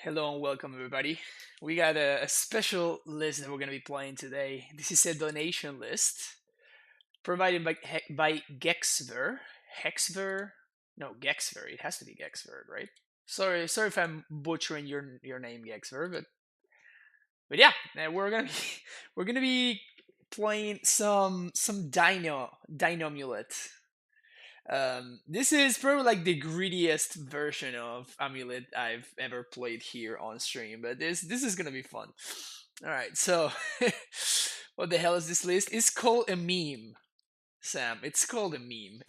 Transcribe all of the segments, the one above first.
Hello and welcome, everybody. We got a special list that we're going to be playing today. This is a donation list provided by Gexver. Hexver? No, Gexver. It has to be Gexver, right? Sorry if I'm butchering your name, Gexver, but yeah, we're gonna be we're gonna be playing some Dino AmuLIT. This is probably like the greediest version of AmuLIT I've ever played here on stream, but this is gonna be fun. All right, so what the hell is this list? It's called a meme, Sam. It's called a meme.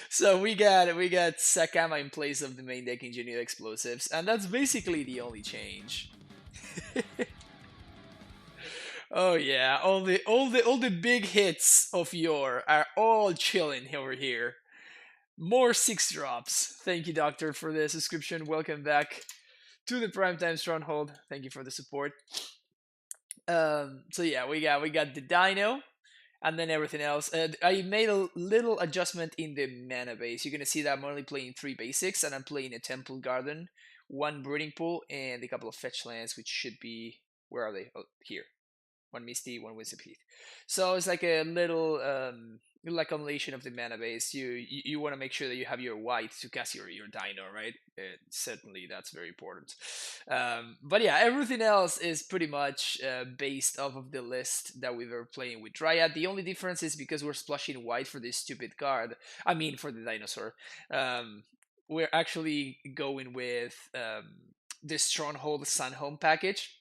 So we got Sakama in place of the main deck engineered explosives, and that's basically the only change. Oh yeah, all the big hits of yore are all chilling over here. More six drops. Thank you, Doctor, for the subscription. Welcome back to the Primetime Stronghold. Thank you for the support. So yeah, we got the Dino, and then everything else. I made a little adjustment in the mana base. You're gonna see that I'm only playing three basics, and I'm playing a Temple Garden, one Breeding Pool, and a couple of fetch lands, which should be where are they? Oh, here. One Misty, one Wisdom Teeth. So it's like a little combination of the mana base. You want to make sure that you have your white to cast your Dino, right? Certainly, that's very important. But yeah, everything else is pretty much based off of the list that we were playing with Dryad. The only difference is because we're splashing white for this stupid card. I mean, for the Dinosaur. We're actually going with the Stronghold Sunhome package,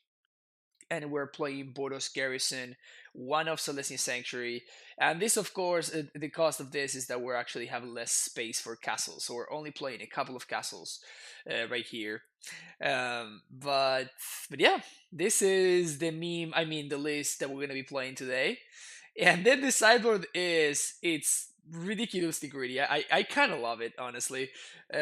and we're playing Boros Garrison, one of Celestial Sanctuary. And this, of course, the cost of this is that we're actually have less space for castles. So we're only playing a couple of castles right here. But yeah, this is the meme, I mean, the list that we're going to be playing today. And then the sideboard it's ridiculously greedy. I kind of love it, honestly.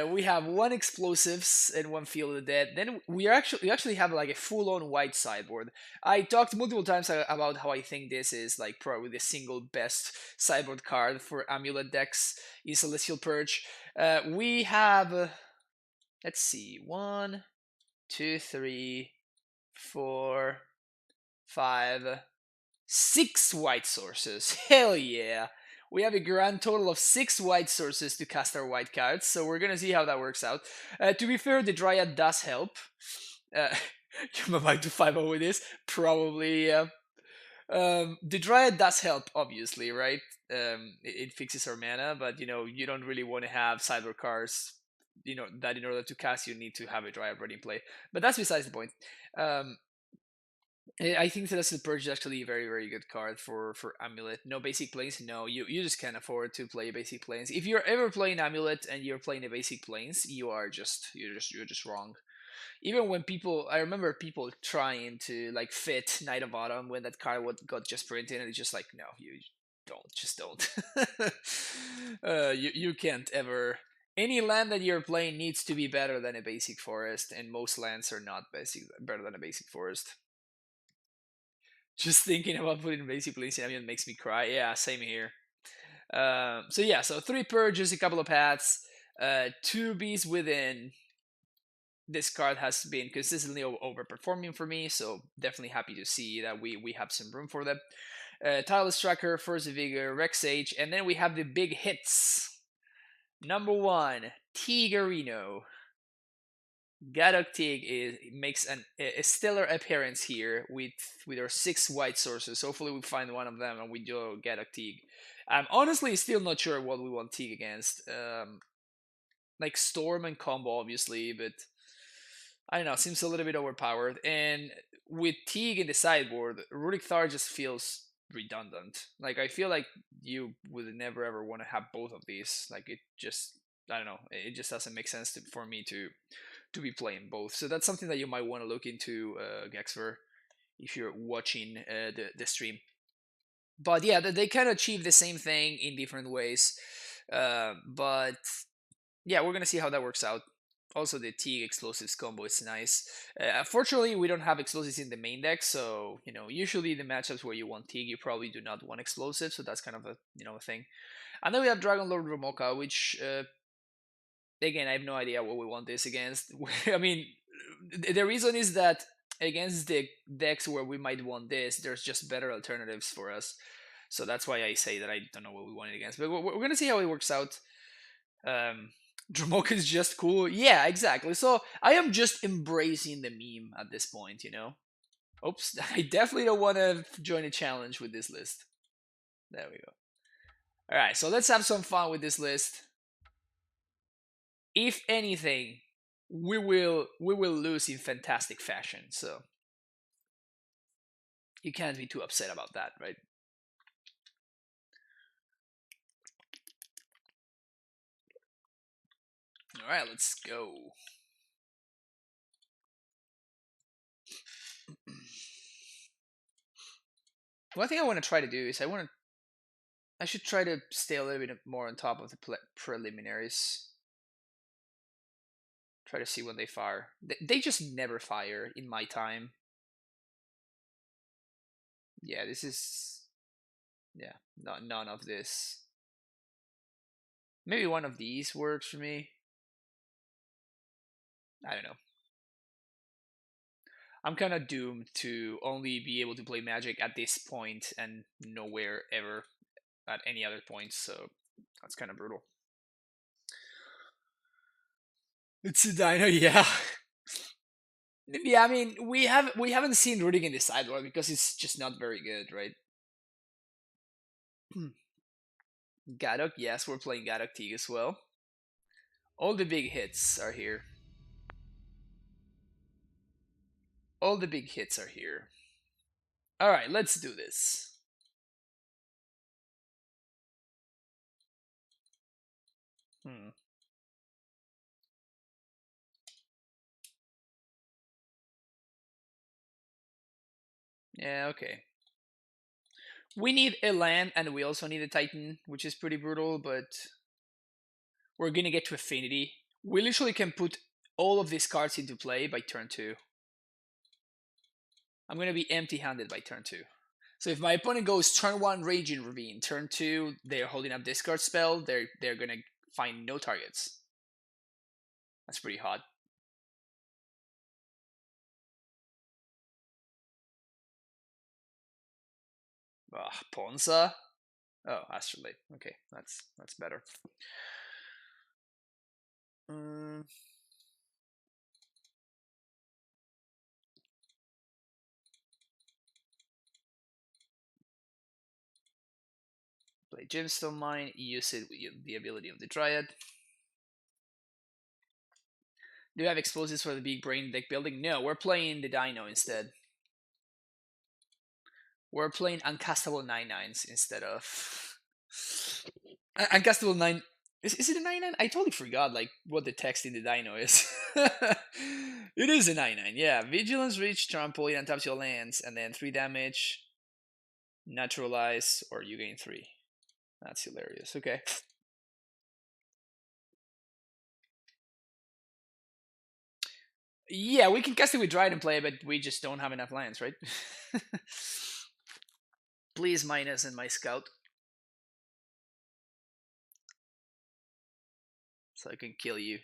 We have one explosives and one field of the dead. Then we actually have like a full-on white sideboard. I talked multiple times about how I think this is like probably the single best sideboard card for AmuLIT decks in Celestial Purge. We have let's see, one, two, three, four, five, six white sources. Hell yeah! We have a grand total of six white sources to cast our white cards, so we're gonna see how that works out. To be fair, the Dryad does help. Uh, I'm about to 5 with this. Probably, yeah. The Dryad does help, obviously, right? It fixes our mana, but you don't really want to have cyber cards. That in order to cast, you need to have a Dryad ready in play. But that's besides the point. Um, I think Celestial Purge is actually a very, very good card for AmuLIT. No basic planes, no. You just can't afford to play basic planes. If you're ever playing AmuLIT and you're playing the basic planes, you're just wrong. Even when I remember people trying to like fit Knight of Autumn when that card got just printed, and it's just like, no, you don't. You can't ever. Any land that you're playing needs to be better than a basic forest, and most lands are not better than a basic forest. Just thinking about putting basic planes in Avian makes me cry. Yeah, same here. So yeah, so three purges, a couple of paths, two bees within. This card has been consistently overperforming for me, so definitely happy to see that we have some room for them. Tireless Tracker, Force of Vigor, Rex Sage, and then we have the big hits. Number one, Tigerino. Gadok Tig makes a stellar appearance here with our six white sources. Hopefully we find one of them and we do Gadok Tig. I'm honestly still not sure what we want Tig against. Like Storm and Combo, obviously, but I don't know. Seems a little bit overpowered. And with Tig in the sideboard, Rurik Thar just feels redundant. Like I feel like you would never ever want to have both of these. Like it just, I don't know. It just doesn't make sense for me to be playing both. So that's something that you might want to look into, Gexver, if you're watching the stream. But yeah, they kind of achieve the same thing in different ways. But yeah, we're gonna see how that works out. Also, the Teague explosives combo is nice. Unfortunately, we don't have explosives in the main deck, so usually the matchups where you want Teague, you probably do not want explosives, so that's kind of a thing. And then we have Dragon Lord Romoka, which again, I have no idea what we want this against. I mean, The reason is that against the decks where we might want this, there's just better alternatives for us. So that's why I say that I don't know what we want it against. But we're gonna see how it works out. Dromoka is just cool. Yeah, exactly. So I am just embracing the meme at this point, you know? Oops, I definitely don't want to join a challenge with this list. There we go. Alright, so let's have some fun with this list. If anything, we will lose in fantastic fashion, so you can't be too upset about that, right? Alright, let's go. One thing I want to try to do is I should try to stay a little bit more on top of the preliminaries. Try to see when they fire. They just never fire in my time. Yeah, this is... Yeah, none of this. Maybe one of these works for me. I don't know. I'm kind of doomed to only be able to play Magic at this point and nowhere ever at any other point, so that's kind of brutal. It's a Dino, yeah. Yeah, I mean, we haven't seen Rudick in the sideboard because it's just not very good, right? Gadok, yes, we're playing Gadok Teague as well. All the big hits are here. All the big hits are here. Alright, let's do this. Hmm. Yeah, okay. We need a land and we also need a Titan, which is pretty brutal, but we're gonna get to Affinity. We literally can put all of these cards into play by turn 2. I'm gonna be empty-handed by turn 2. So if my opponent goes turn 1 Raging Ravine, turn 2 they're holding up discard spell, they're gonna find no targets. That's pretty hot. Ponza? Oh, Astrolabe. Okay, that's better. Play Gemstone Mine, use it with the ability of the Dryad. Do you have explosives for the big brain deck building? No, we're playing the Dino instead. We're playing uncastable 9/9s instead of uncastable 9. Is it a 9/9? I totally forgot like what the text in the Dino is. It is a 9/9, yeah. Vigilance, Reach, Trample, it untaps your lands, and then 3 damage, Naturalize, or you gain 3. That's hilarious. Okay. Yeah, we can cast it with Dryad and play, but we just don't have enough lands, right? Please minus and my scout. So I can kill you.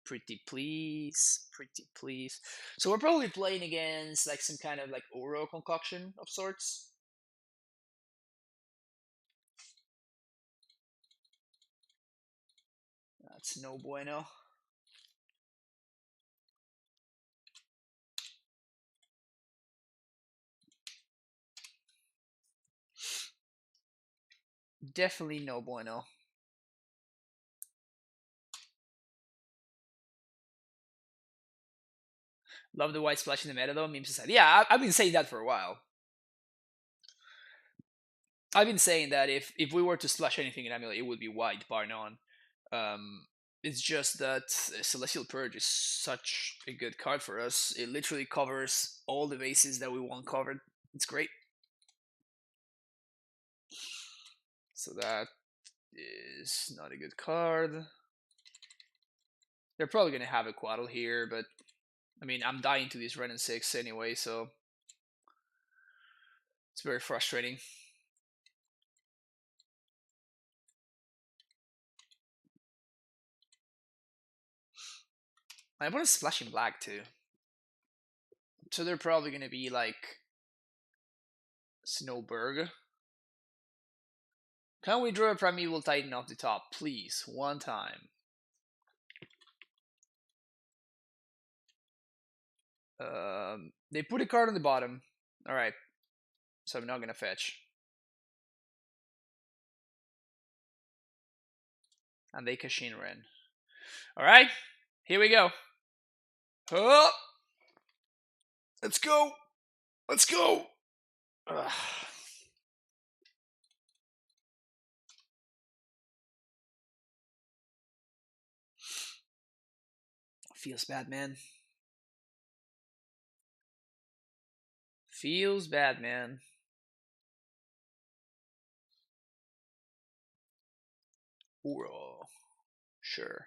Pretty please. Pretty please. So we're probably playing against like some kind of like Oro concoction of sorts. That's no bueno. Definitely no bueno. Love the white splash in the meta though. Meme society. Yeah, I've been saying that for a while. I've been saying that if we were to splash anything in AmuLIT, it would be white, bar none. It's just that Celestial Purge is such a good card for us. It literally covers all the bases that we want covered. It's great. So that is not a good card. They're probably going to have a Quaddle here, but I mean, I'm dying to these Ren and 6 anyway, so it's very frustrating. My opponent's splashing black too. So they're probably going to be like Snowberg. Can we draw a Primeval Titan off the top, please? One time. They put a card on the bottom. Alright. So I'm not going to fetch. And they cash in Ren. Alright. Here we go. Oh! Let's go! Let's go! Ugh. Feels bad, man. Feels bad, man. Uro. Sure.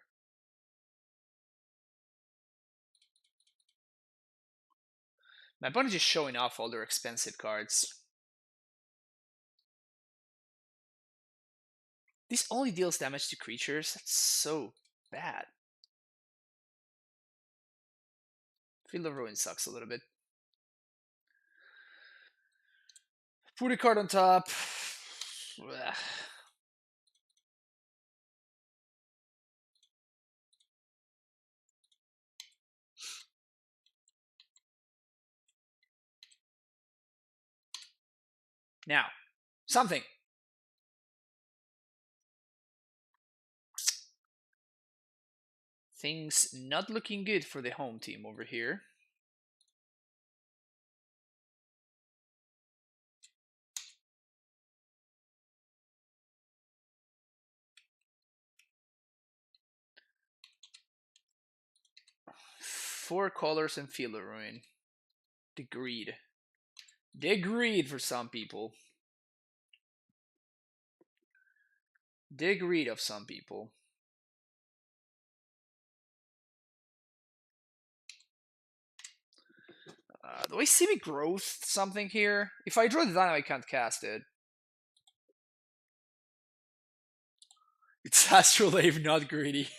My opponent's just showing off all their expensive cards. This only deals damage to creatures? That's so bad. Field of Ruin sucks a little bit. Put a card on top. Ugh. Now, something. Things not looking good for the home team over here. Four colors and Field of Ruin. The greed. The greed for some people. The greed of some people. Do I see me growth something here? If I draw the Dino, I can't cast it. It's Astrolabe, not greedy.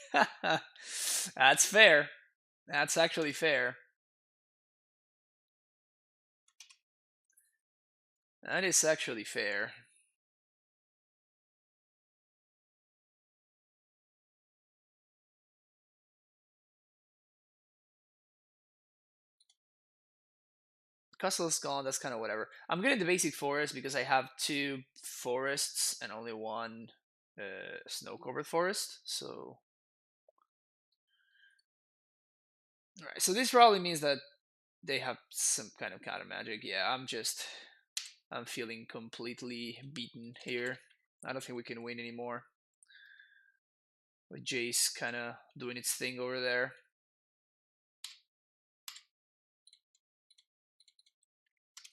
That's fair. That's actually fair. That is actually fair. Castle is gone, that's kind of whatever. I'm getting the basic forest because I have two forests and only one snow-covered forest, so... Alright, so this probably means that they have some kind of counter magic. Yeah, I'm feeling completely beaten here. I don't think we can win anymore. With Jace kind of doing its thing over there.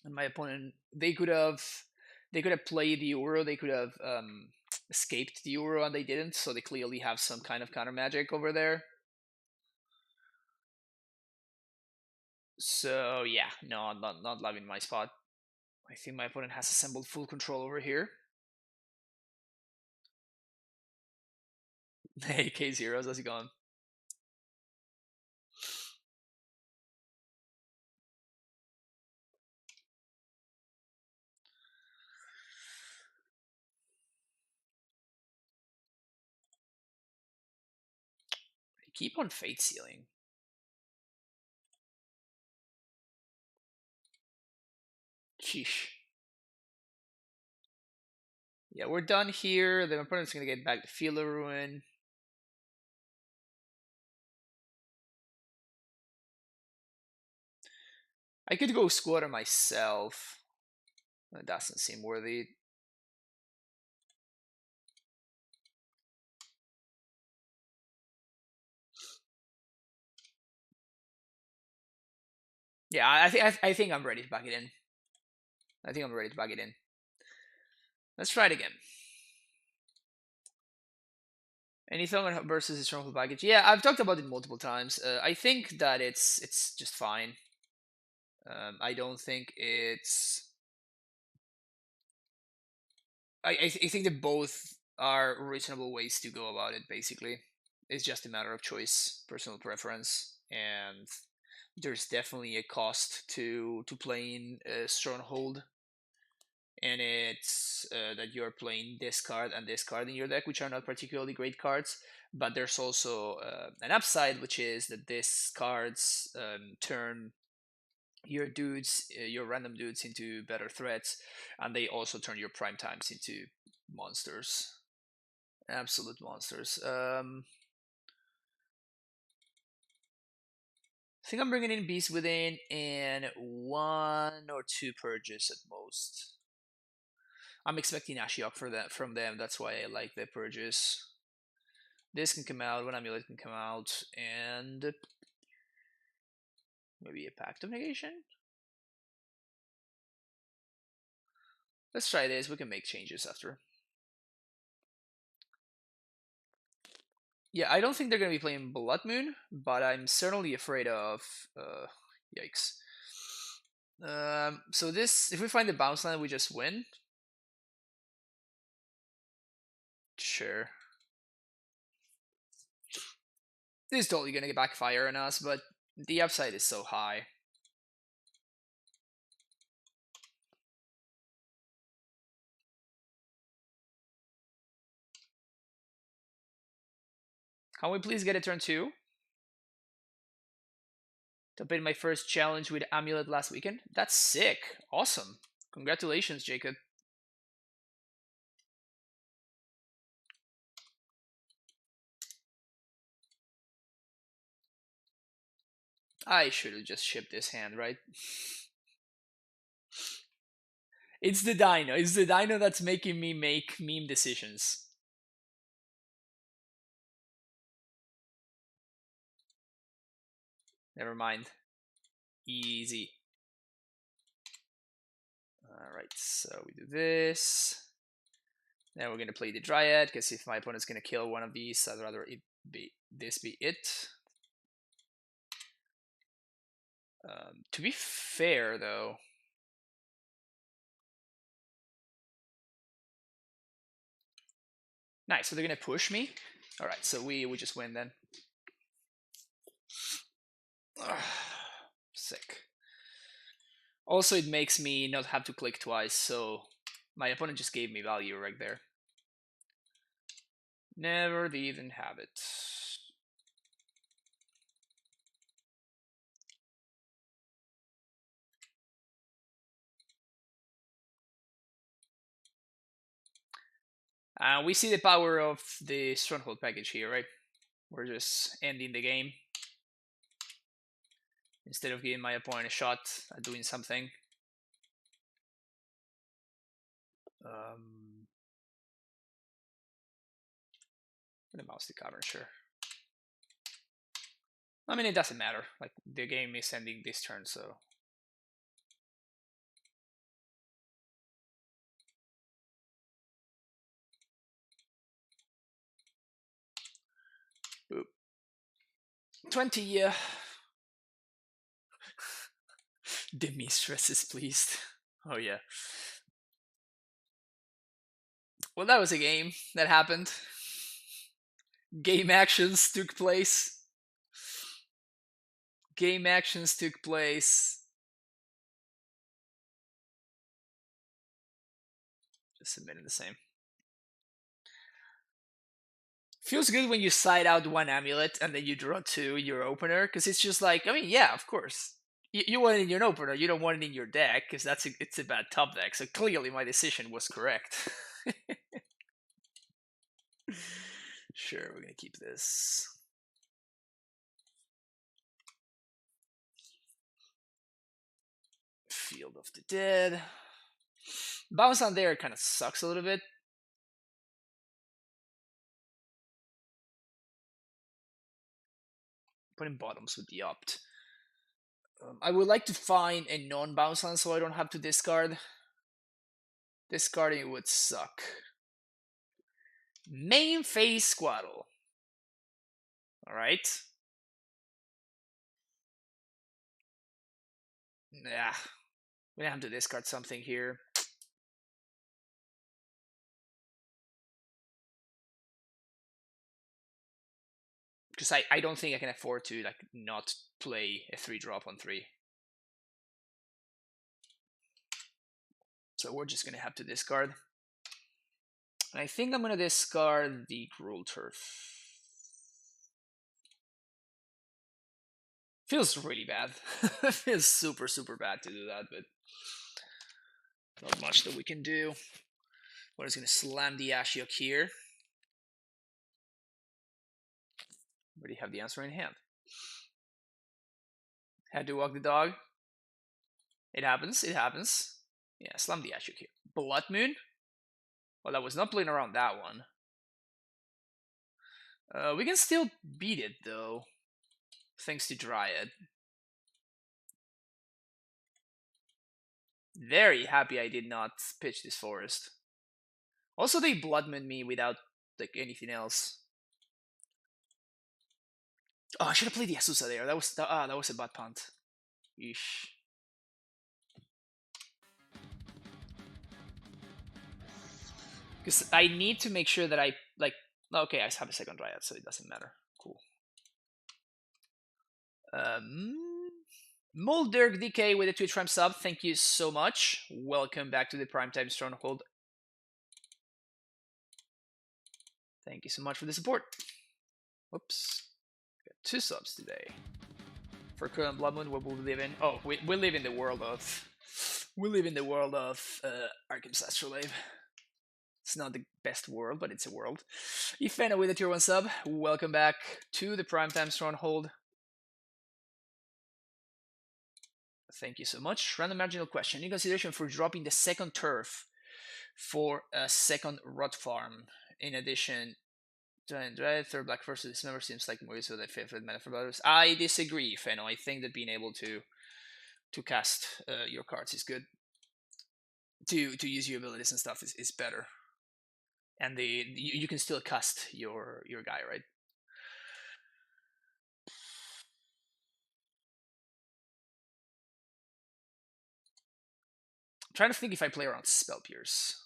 And my opponent, they could have played the Uro, they could have escaped the Uro, and they didn't, so they clearly have some kind of counter magic over there. So yeah, no, I'm not loving my spot. I think my opponent has assembled full control over here. Hey, K0s, how's it going? I keep on Fate Sealing. Sheesh. Yeah, we're done here. The opponent's gonna get back to Field of Ruin. I could go Squatter myself. That doesn't seem worthy. Yeah, I think I'm ready to back it in. I think I'm ready to back it in. Let's try it again. Anything on versus his stronghold package? Yeah, I've talked about it multiple times. I think that it's just fine. I don't think it's. I think that both are reasonable ways to go about it. Basically, it's just a matter of choice, personal preference. and there's definitely a cost to playing Stronghold, and it's that you're playing this card and this card in your deck, which are not particularly great cards. But there's also an upside, which is that these cards turn your dudes, your random dudes, into better threats, and they also turn your prime times into monsters, absolute monsters. I think I'm bringing in Beast Within and 1 or 2 purges at most. I'm expecting Ashiok for that from them. That's why I like the purges. This can come out, one AmuLIT can come out, and maybe a Pact of Negation. Let's try this. We can make changes after. Yeah, I don't think they're going to be playing Blood Moon, but I'm certainly afraid of. Yikes. So this, if we find the bounce land, we just win. Sure. This is totally going to backfire on us, but the upside is so high. Can we please get a turn 2? To beat my first challenge with AmuLIT last weekend? That's sick. Awesome. Congratulations, Jacob. I should have just shipped this hand, right? It's the Dino. It's the Dino that's making me make meme decisions. Never mind. Easy. Alright, so we do this. Now we're going to play the Dryad, because if my opponent's going to kill one of these, I'd rather this be it. To be fair, though, nice. So they're gonna push me. All right. So we just win then. Sick. Also, it makes me not have to click twice. So my opponent just gave me value right there. Never even have it. We see the power of the Stronghold package here, right? We're just ending the game. Instead of giving my opponent a shot at doing something. The mouse to cover, sure. I mean, it doesn't matter. Like, the game is ending this turn, so. Boop. 20, yeah. The mistress is pleased. Oh, yeah. Well, that was a game that happened. Game actions took place. Game actions took place. Just submitting the same. Feels good when you side out 1 AmuLIT and then you draw 2 your opener, because it's just like, I mean, yeah, of course. You want it in your opener, you don't want it in your deck, because it's a bad top deck, so clearly my decision was correct. Sure, we're gonna keep this. Field of the Dead. Bounce on there kind of sucks a little bit. Putting bottoms with the opt. I would like to find a non-bounce land so I don't have to discard. Discarding would suck. Main phase Squaddle. Alright. Yeah. We have to discard something here. Because I don't think I can afford to like not play a 3-drop on 3. So we're just gonna have to discard. And I think I'm gonna discard the Cruel Turf. Feels really bad. Feels super, super bad to do that, but not much that we can do. We're just gonna slam the Ashiok here. Already have the answer in hand. Had to walk the dog. It happens, it happens. Yeah, slam the Ashiok here. Blood Moon? Well, I was not playing around that one. We can still beat it, though. Thanks to Dryad. Very happy I did not pitch this forest. Also, they Blood Moon me without like anything else. Oh, I should have played the Azusa there. That was a bad punt. Yeesh. Because I need to make sure that I like. Okay, I have a second Dryad, so it doesn't matter. Cool. Molderg DK with a Twitch Prime sub. Thank you so much. Welcome back to the Primetime Stronghold. Thank you so much for the support. Whoops. Got 2 subs today. For current Blood Moon, what we live in? Oh, we live in the world of. We live in the world of Arkham Astrolabe. It's not the best world, but it's a world. Ifena with a tier 1 sub. Welcome back to the Primetime Stronghold. Thank you so much. Random marginal question. In consideration for dropping the second turf for a second rot farm, in addition to third black versus dismember seems like more useful than favorite meta for others. I disagree, Feno. I think that being able to cast your cards is good. To use your abilities and stuff is better. And you can still cast your guy, right? I'm trying to think if I play around Spell Pierce.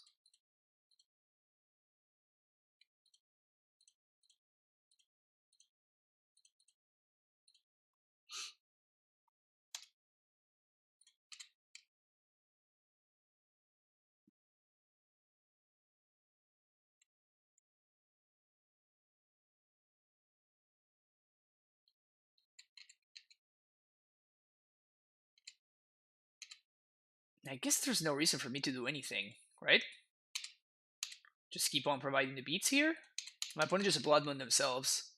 I guess there's no reason for me to do anything, right? Just keep on providing the beats here. My opponent just Blood Moon themselves.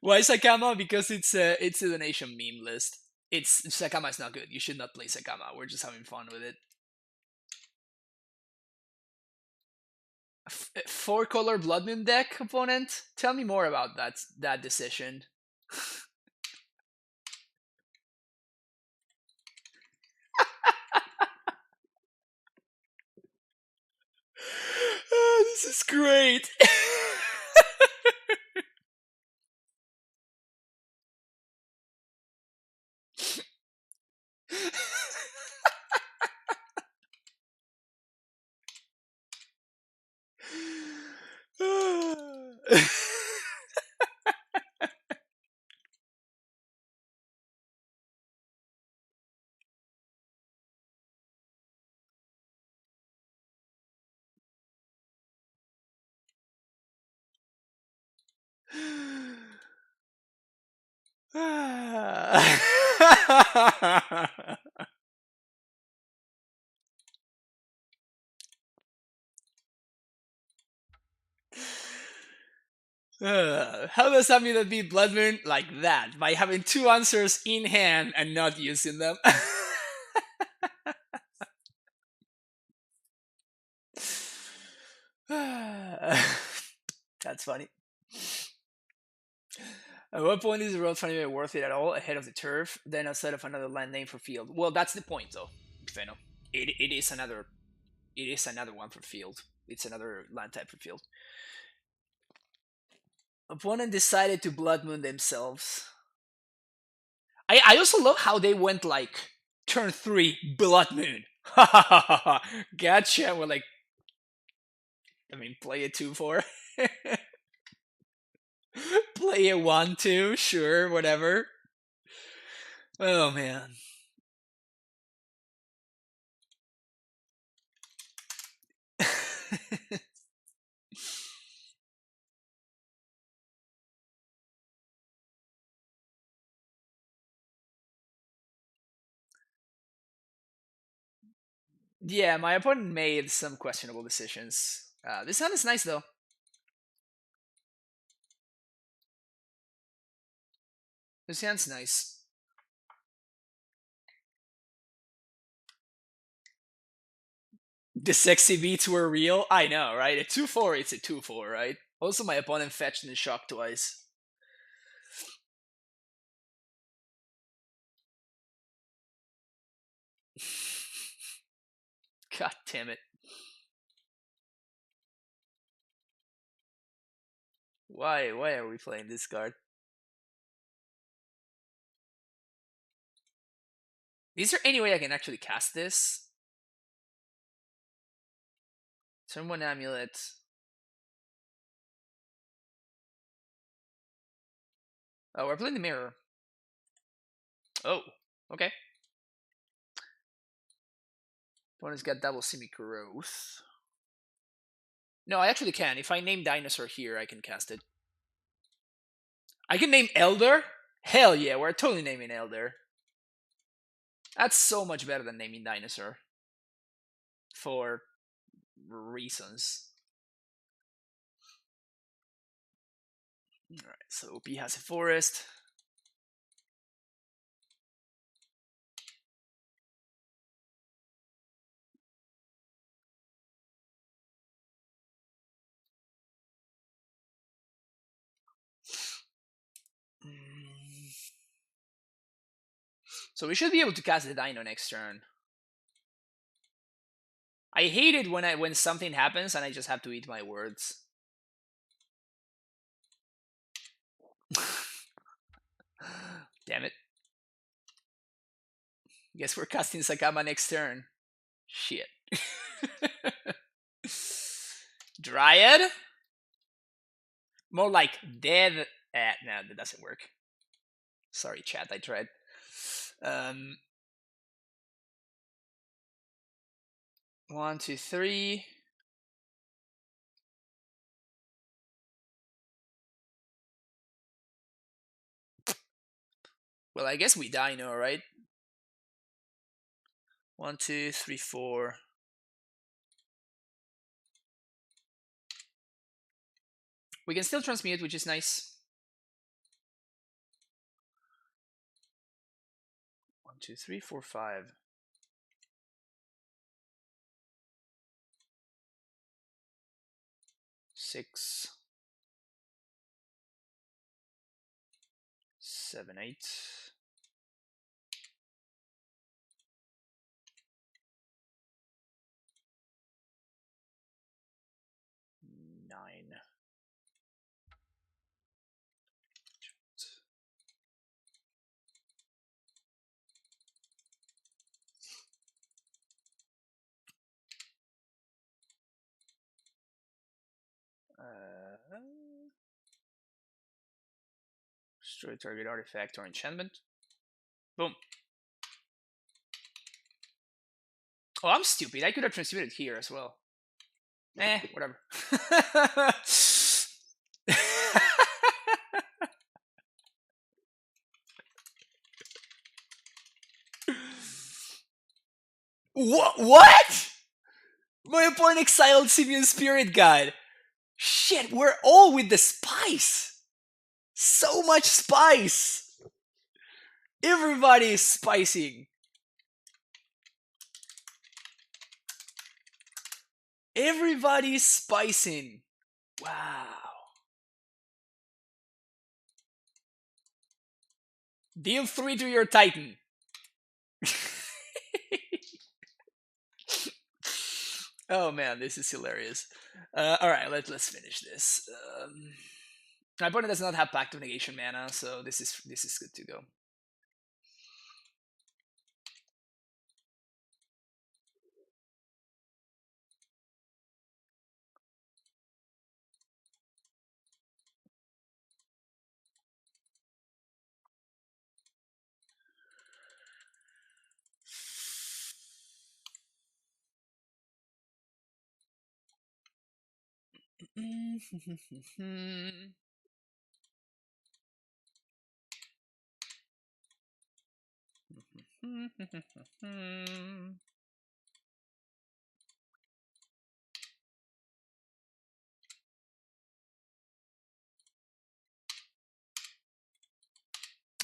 Why Sakama? Because it's a donation meme list. Sakama is not good. You should not play Sakama. We're just having fun with it. 4-color Blood Moon deck opponent. Tell me more about that decision. Oh, this is great. How does AmuLIT beat Blood Moon? Like that, by having 2 answers in hand and not using them. That's funny. At what point is the road funny worth it at all? Ahead of the turf, then outside of another land name for field. Well, that's the point, though. Feno. It is another one for field. It's another land type for field. Opponent decided to Blood Moon themselves. I also love how they went like turn 3 Blood Moon. Ha ha ha ha ha. Gotcha. We're like, I mean, play a 2/4. Play a 1/2, sure, whatever. Oh man. Yeah, my opponent made some questionable decisions. This hand is nice though. This hand's nice. The sexy beats were real. I know, right? A 2/4, it's a 2/4, right? Also, my opponent fetched and shocked twice. God damn it. Why? Why are we playing this card? Is there any way I can actually cast this? Turn 1 AmuLIT. Oh, we're playing the mirror. Oh, okay. Opponent's got double semi-growth. No, I actually can. If I name Dinosaur here, I can cast it. I can name Elder? Hell yeah, we're totally naming Elder. That's so much better than naming Dinosaur. For reasons. Alright, so OP has a forest. So we should be able to cast the Dino next turn. I hate it when something happens and I just have to eat my words. Damn it. Guess we're casting Sakama next turn. Shit. Dryad? More like dead. No, that doesn't work. Sorry, chat, I tried. 1, 2, 3. Well, I guess we Dino, right? 1, 2, 3, 4. We can still transmute, which is nice. 1, 2, 3, 4, 5. 6, 7, 8. 9. Destroy target artifact or enchantment. Boom. Oh, I'm stupid. I could have transmuted here as well. Whatever. What? My opponent exiled Simian Spirit Guide. Shit, we're all with the spice. So much spice. Everybody is spicing. Everybody's spicing. Wow. Deal 3 to your Titan. Oh man, this is hilarious. Alright, let's finish this. My opponent does not have Pact of Negation mana, so this is good to go.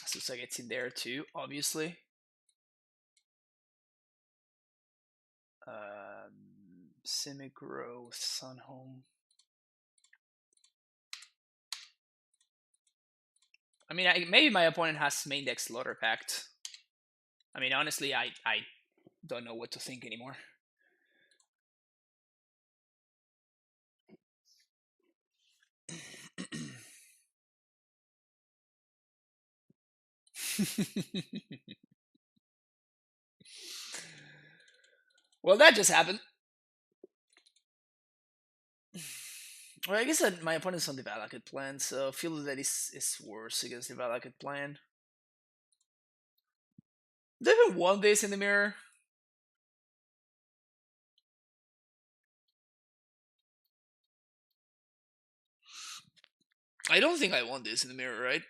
Susa gets in there too, obviously. Simic Growth, Sunhome. I mean, maybe my opponent has main deck Slaughter Pact. I mean, honestly, I don't know what to think anymore. Well, that just happened. Well, I guess that my opponent's on the Valakut plan, so I feel that is worse against the Valakut plan. They haven't won this in the mirror. I don't think I won this in the mirror, right?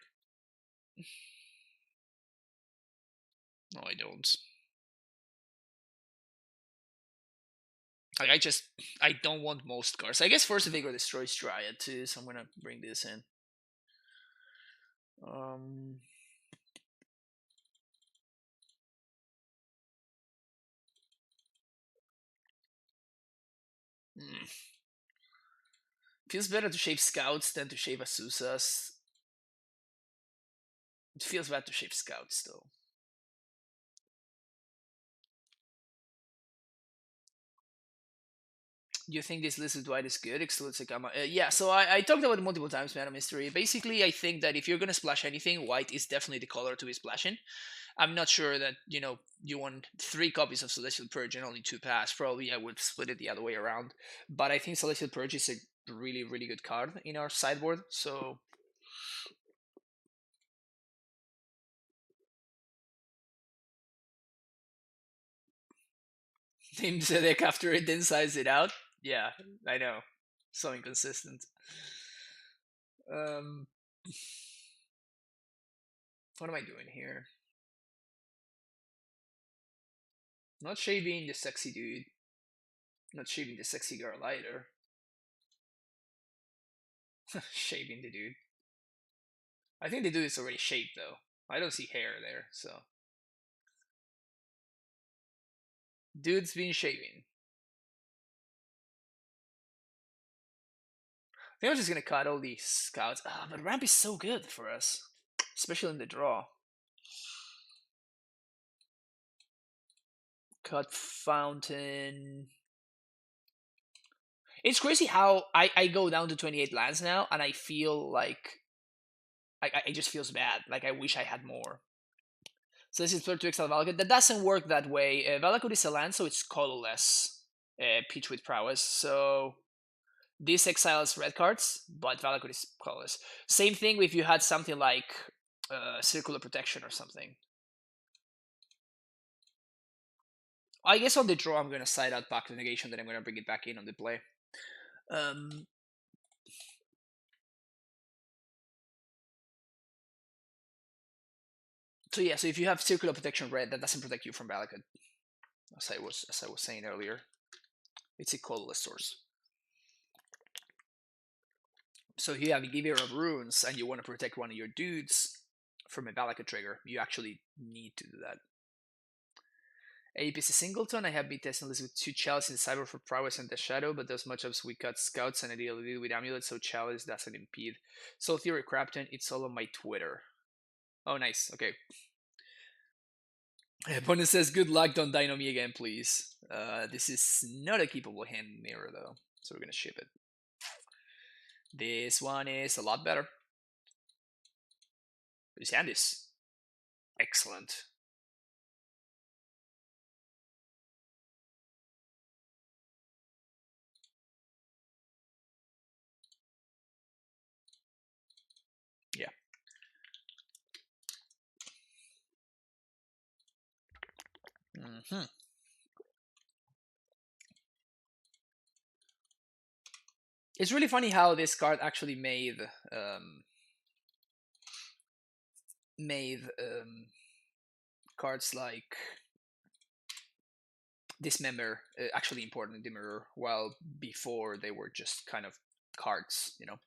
No, I don't. Like, I don't want most cards. I guess Force of Vigor destroys Dryad too, so I'm gonna bring this in. Feels better to shape Scouts than to shape Asusas. It feels bad to shape Scouts though. Do you think this listed white is good? Excludes Akama. Yeah, so I talked about it multiple times, Man of Mystery. Basically, I think that if you're gonna splash anything, white is definitely the color to be splashing. I'm not sure that you want 3 copies of Celestial Purge and only 2 pass. Probably I would split it the other way around. But I think Celestial Purge is a really, really good card in our sideboard. So Team Zedek after it then size it out. Yeah, I know. So inconsistent. Um, what am I doing here? Not shaving the sexy dude. Not shaving the sexy girl either. Shaving the dude. I think the dude is already shaved though. I don't see hair there, so. Dude's been shaving. I think I'm just gonna cut all these scouts. But ramp is so good for us. Especially in the draw. Cut fountain. It's crazy how I go down to 28 lands now and I feel like it just feels bad. Like I wish I had more. So this is third to exile Valakut. That doesn't work that way. Valakut is a land, so it's colorless. Pitch with prowess. So this exiles red cards, but Valakut is colorless. Same thing if you had something like Circular Protection or something. I guess on the draw I'm going to side out back to negation, then I'm going to bring it back in on the play. So yeah, so if you have Circular Protection red, that doesn't protect you from Valakut. As I was saying earlier. It's a colorless source. So if you have a Giver of Runes and you want to protect one of your dudes from a Valakut trigger, you actually need to do that. APC Singleton, I have been testing this with 2 Chalice in Cyber for Prowess and the Shadow, but those matchups we cut Scouts and I deal with AmuLIT, so Chalice doesn't impede. So Theory Crafton, it's all on my Twitter. Oh, nice. Okay. Opponent says, good luck, don't Dino me again, please. This is not a keepable hand mirror, though, so we're going to ship it. This one is a lot better. This hand is excellent. Yeah. Mm-hmm. It's really funny how this card actually made cards like Dismember actually important in the mirror, while before they were just kind of cards, you know.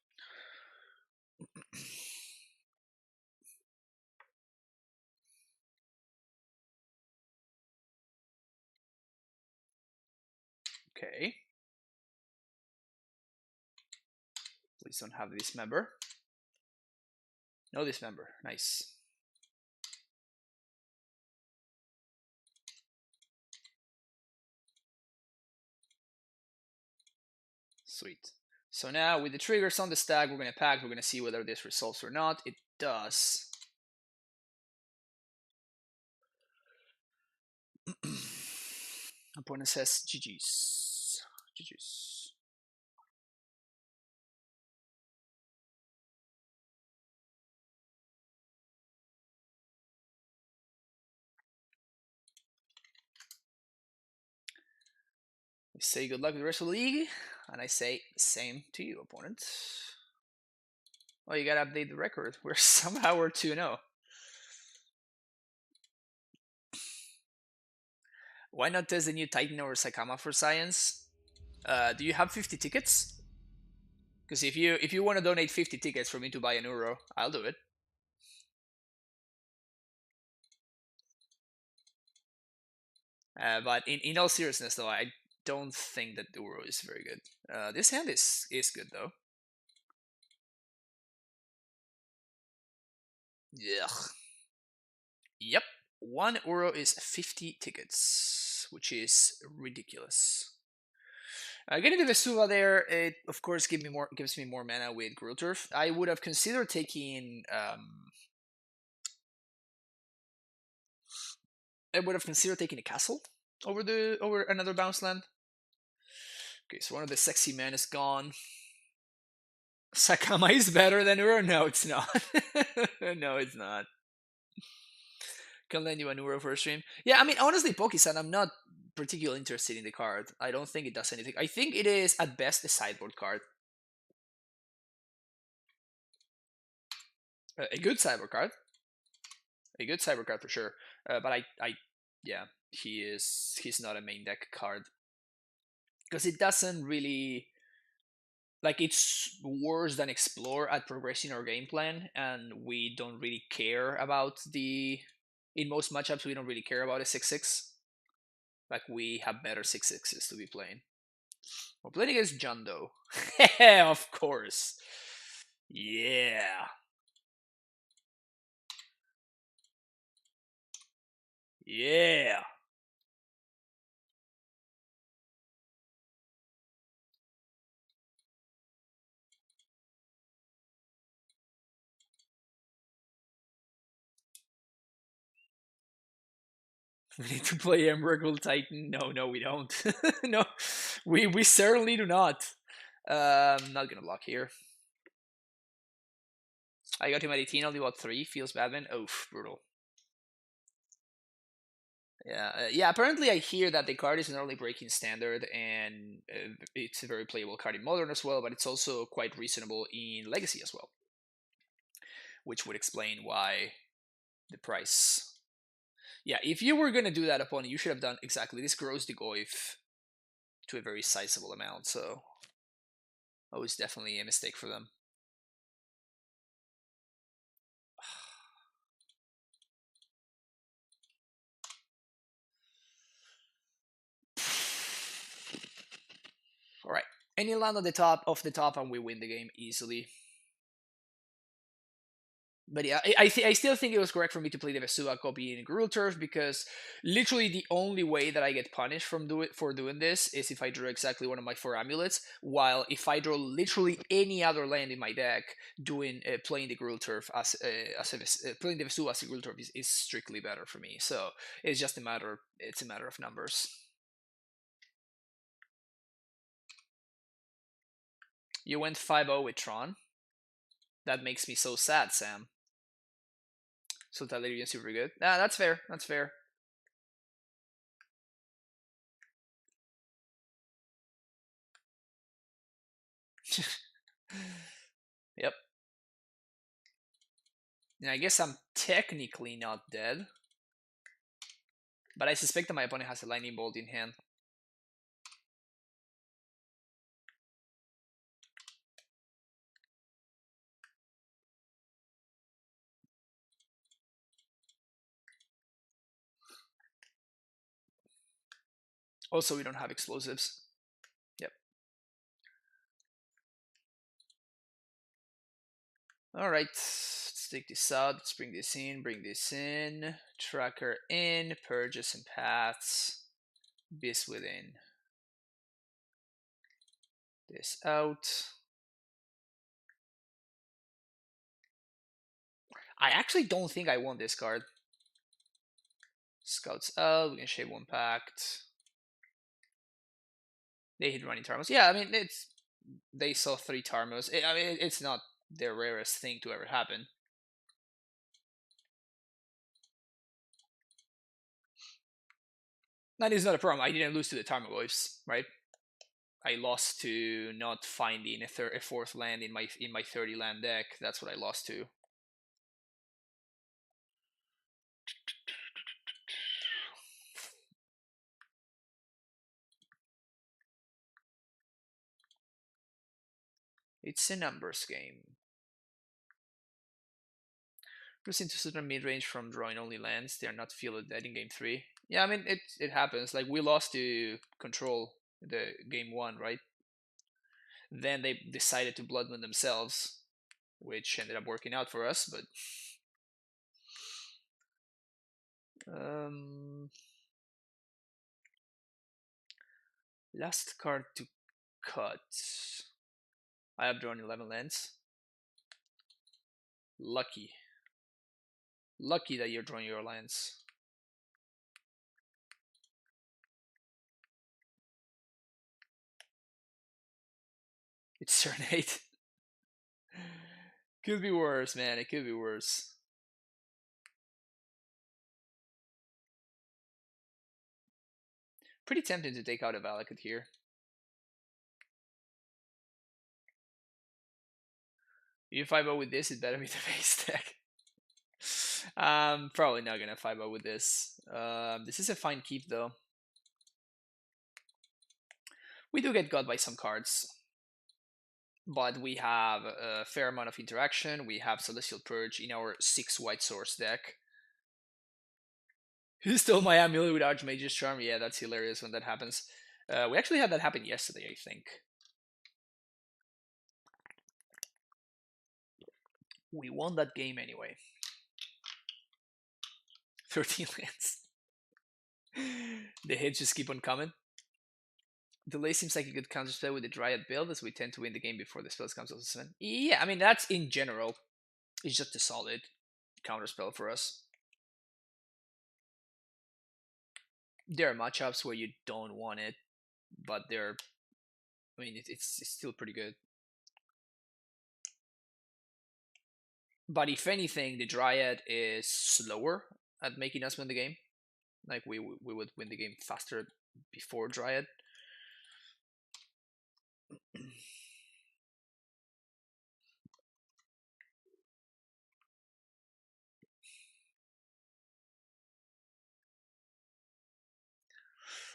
Okay. Please don't have Dismember. No Dismember. Nice. Sweet. So now with the triggers on the stack, we're going to pack. We're going to see whether this resolves or not. It does. Opponent says GG's. GG's. We say good luck with the rest of the league, and I say same to you, opponent. Oh, you gotta update the record. We're 2-0. Why not test the new Titan or Sakama for science? Do you have 50 tickets? Because if you want to donate 50 tickets for me to buy an Uro, I'll do it. But in all seriousness, though, I don't think that Uro is very good. This hand is good though. Ugh. Yep. One Uro is 50 tickets, which is ridiculous. Getting the Vesuva there, it of course gives me more mana with Gruul Turf. I would have considered taking a castle over another bounce land. Okay, so one of the sexy men is gone. Sakama is better than Uro? No, it's not. No, it's not. Can lend you an Uro for a stream. Yeah, I mean, honestly, Pokisan, I'm not particularly interested in the card. I don't think it does anything. I think it is, at best, a sideboard card. A good sideboard card. A good sideboard card for sure. But yeah, he's not a main deck card. Because it doesn't really... Like, it's worse than Explore at progressing our game plan, and we don't really care about the... In most matchups, we don't really care about a 6-6. Like, we have better 6-6s to be playing. We're playing against Jundo. Of course. Yeah. Yeah. We need to play Emerald Titan. No, we don't. No, we certainly do not. Not gonna block here. I got him at 18, only about 3. Feels bad, man. Oof, brutal. Yeah. Apparently, I hear that the card is an early breaking standard, and it's a very playable card in Modern as well. But it's also quite reasonable in Legacy as well, which would explain why the price. Yeah, if you were gonna do that opponent, you should have done exactly this. Grows the Goif to a very sizable amount. So that was definitely a mistake for them. All right, any land on the top, and we win the game easily. But yeah, I still think it was correct for me to play the Vesuva copy in Gruul Turf, because literally the only way that I get punished for doing this is if I draw exactly one of my 4 amulets. While if I draw literally any other land in my deck, playing the Gruul Turf playing the Vesuva as a Gruul Turf is strictly better for me. So it's just a matter of numbers. You went 5-0 with Tron. That makes me so sad, Sam. So Talirian super good. Nah, that's fair. That's fair. Yep. And I guess I'm technically not dead. But I suspect that my opponent has a lightning bolt in hand. Also, we don't have explosives. Yep. Alright, let's take this out. Let's bring this in. Tracker in, purges and paths. Beast within. This out. I actually don't think I want this card. Scouts out, we can shape one pact. They hit running Tarmos. Yeah, I mean, they saw 3 Tarmos. I mean, it's not the rarest thing to ever happen. That is not a problem. I didn't lose to the Tarmogoyfs, right? I lost to not finding a fourth land in my 30 land deck. That's what I lost to. It's a numbers game. Losing to certain mid-range from drawing only lands. They are not fielded dead in game 3. Yeah, I mean, it happens. Like, we lost to control the game 1, right? Then they decided to Blood Moon themselves, which ended up working out for us, but... Last card to cut. I have drawn 11 lands. Lucky. Lucky that you're drawing your lands. It's turn 8. Could be worse, man. It could be worse. Pretty tempting to take out a Valakut here. You 5-0 with this, it better be the base deck. Probably not gonna 5-0 with this. This is a fine keep though. We do get got by some cards, but we have a fair amount of interaction. We have Celestial Purge in our 6 white source deck. Who stole my AmuLIT with Archmage's Charm? Yeah, that's hilarious when that happens. We actually had that happen yesterday, I think. We won that game anyway. 13 lands. The hits just keep on coming. Delay seems like a good counterspell with the Dryad build, as we tend to win the game before the spells comes out to 7. Yeah, I mean, that's in general. It's just a solid counterspell for us. There are matchups where you don't want it, but they're... I mean, it's still pretty good. But if anything, the Dryad is slower at making us win the game. Like, we would win the game faster before Dryad.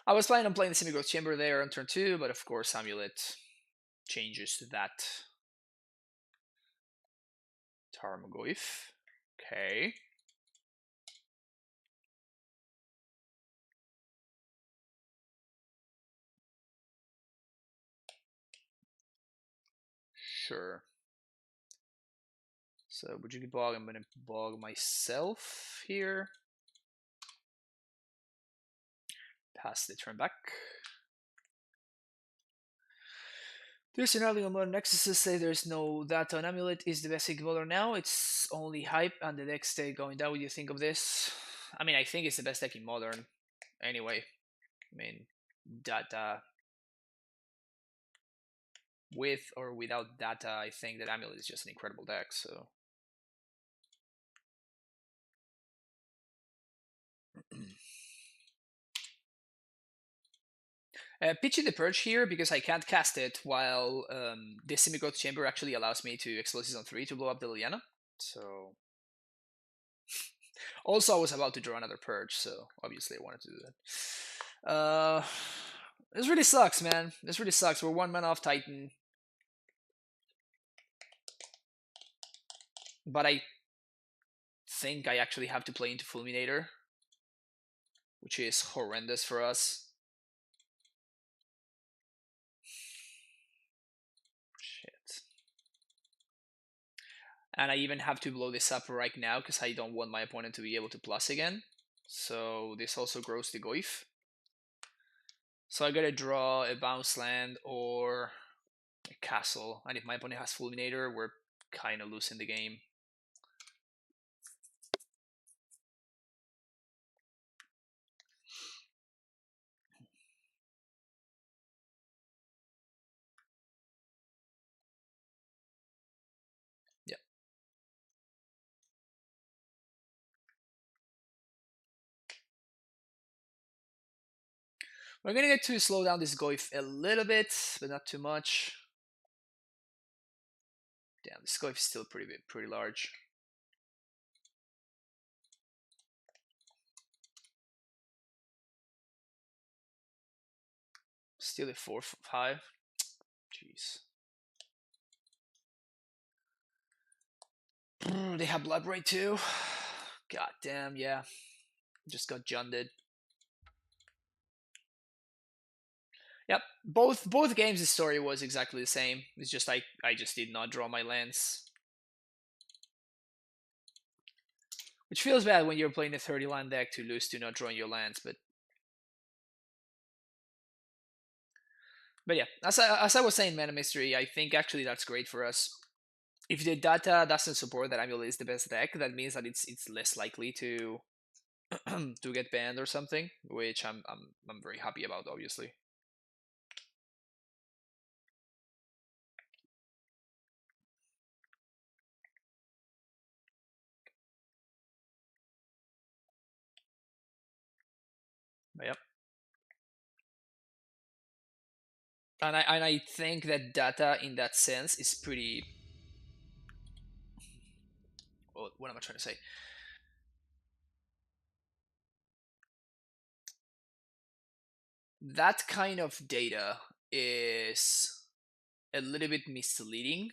I was planning on playing the Semi-Growth Chamber there on turn 2, but of course AmuLIT changes to that. Tarmogoyf. Okay. Sure. So, would you bog? I'm gonna bog myself here. Pass the turn back. There's an early on Modern Nexus say there's no data on AmuLIT. Is the best modern now? It's only hype and the deck stay going down. What do you think of this? I mean, I think it's the best deck in Modern. Anyway, I mean, data. With or without data, I think that AmuLIT is just an incredible deck, so... Pitching the Purge here because I can't cast it while the Semi-Growth Chamber actually allows me to Explosives on 3 to blow up the Liliana. So... Also, I was about to draw another Purge, so obviously I wanted to do that. This really sucks, man. This really sucks. We're 1 mana off Titan. But I think I actually have to play into Fulminator, which is horrendous for us. Shit. And I even have to blow this up right now because I don't want my opponent to be able to plus again. So this also grows the Goif. So I gotta draw a bounce land or a castle. And if my opponent has Fulminator, we're kind of losing the game. Yep. We're gonna get to slow down this Goif a little bit, but not too much. Damn, this Goif is still pretty big, pretty large. Still a 4/5. Jeez. They have Blood Braid too. God damn, yeah. Just got junded. Yep. Both games the story was exactly the same. It's just I just did not draw my lands. Which feels bad when you're playing a 30 land deck to lose to not drawing your lands, but yeah, as I was saying, Mana Mystery, I think actually that's great for us. If the data doesn't support that AmuLIT is the best deck, that means that it's less likely to to get banned or something, which I'm very happy about, obviously. But yep. And I think that data in that sense is pretty. Well, what am I trying to say? That kind of data is a little bit misleading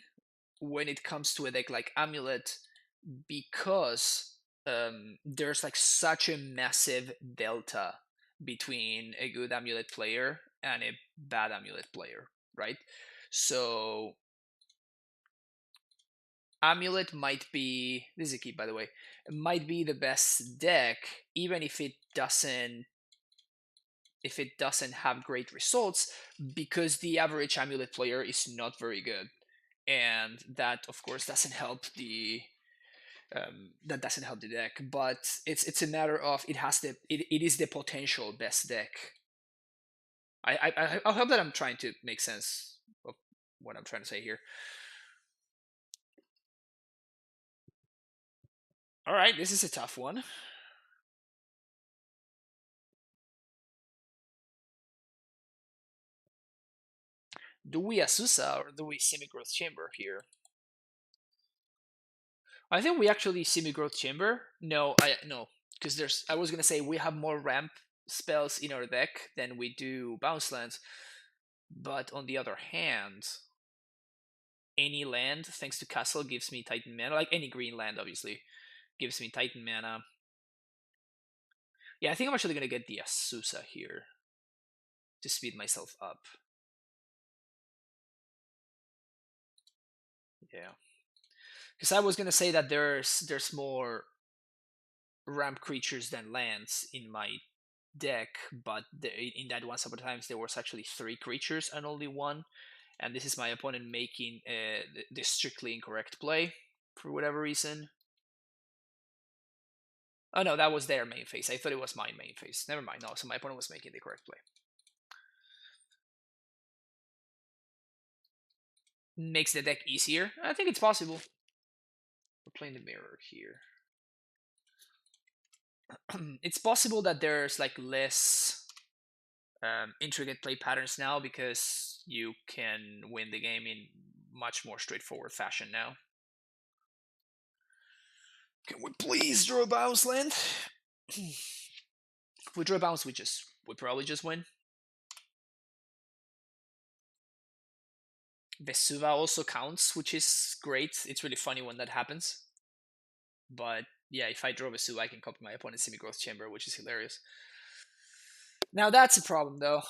when it comes to a deck like AmuLIT because there's like such a massive delta between a good AmuLIT player and a bad AmuLIT player, right? So AmuLIT might be, this is a key by the way, it might be the best deck even if it doesn't have great results because the average AmuLIT player is not very good, and that of course doesn't help the deck. But it's a matter of it is the potential best deck. I hope that I'm trying to make sense of what I'm trying to say here. All right, this is a tough one. Do we Asusa or do we Semi-Growth Chamber here? I think we actually Semi-Growth Chamber. No, because I was gonna say we have more ramp spells in our deck than we do bounce lands, but on the other hand, any land thanks to Castle gives me Titan mana. Like any green land, obviously, gives me Titan mana. Yeah, I think I'm actually gonna get the Asusa here to speed myself up. Yeah, because I was gonna say that there's more ramp creatures than lands in my deck, but in that once upon a time there was actually 3 creatures and only 1, and this is my opponent making the strictly incorrect play for whatever reason. Oh no, that was their main phase. I thought it was my main phase. Never mind. No, so my opponent was making the correct play. Makes the deck easier. I think it's possible. We're playing the mirror here. It's possible that there's like less intricate play patterns now because you can win the game in much more straightforward fashion now. Can we please draw a bounce land? If we draw a bounce, we probably just win. Vesuva also counts, which is great. It's really funny when that happens. But yeah, if I draw Vesuva, I can copy my opponent's semi-growth chamber, which is hilarious. Now that's a problem, though.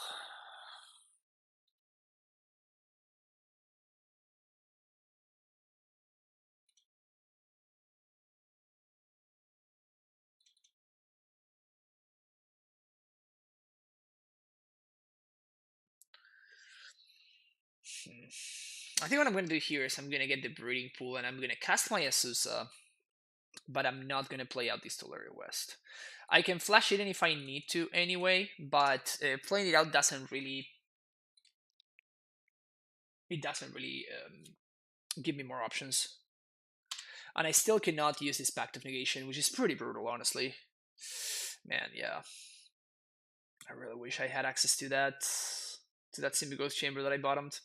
I think what I'm going to do here is I'm going to get the breeding pool and I'm going to cast my Azusa, but I'm not going to play out this Tolaria West. I can flash it in if I need to anyway, but playing it out doesn't really... It doesn't really give me more options. And I still cannot use this Pact of Negation, which is pretty brutal, honestly. Man, yeah. I really wish I had access to that Symbiose chamber that I bottomed.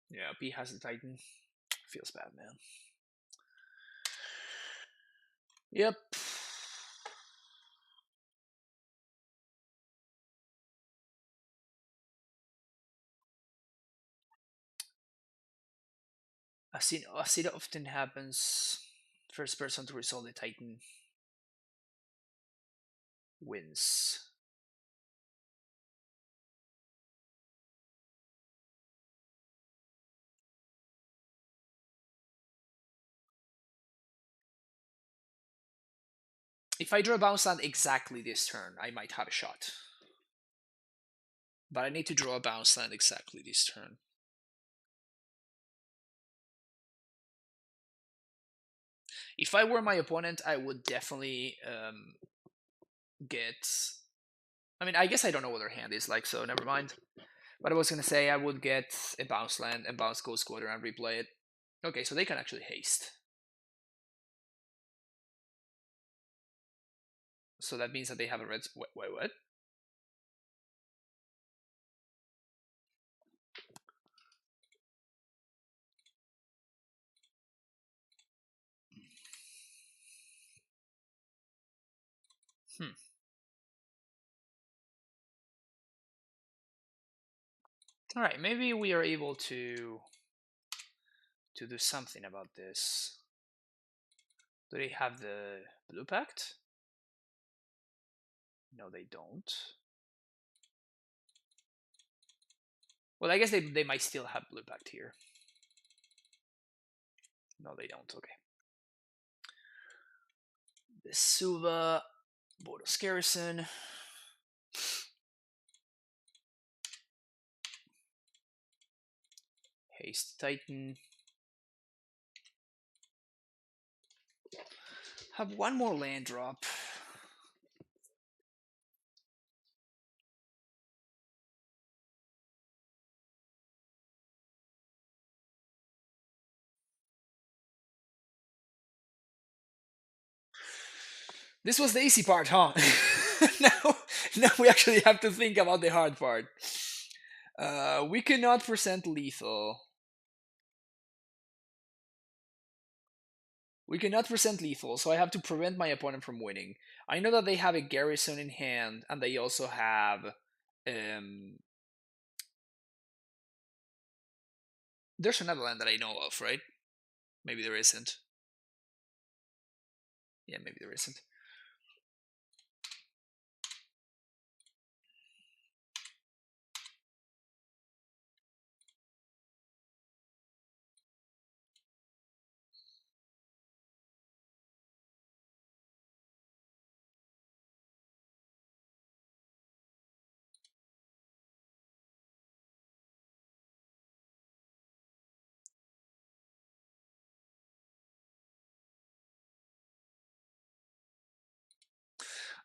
Yeah, P has the Titan. Feels bad, man. Yep. As it often happens, first person to resolve the Titan wins. If I draw a bounce land exactly this turn, I might have a shot. But I need to draw a bounce land exactly this turn. If I were my opponent, I would definitely get... I mean, I guess I don't know what their hand is like, so never mind. But I was going to say I would get a bounce land and bounce Ghost Quarter and replay it. Okay, so they can actually haste. So that means that they have a red... Wait, what? Alright, maybe we are able to do something about this. Do they have the Blue Pact? No, they don't. Well, I guess they might still have Blue Pact here. No, they don't. Okay. The Suva, Boros Garrison. Haste Titan. Have one more land drop. This was the easy part, huh? now we actually have to think about the hard part. We cannot present lethal. We cannot present lethal, so I have to prevent my opponent from winning. I know that they have a garrison in hand, and they also have... There's another land that I know of, right? Maybe there isn't. Yeah, maybe there isn't.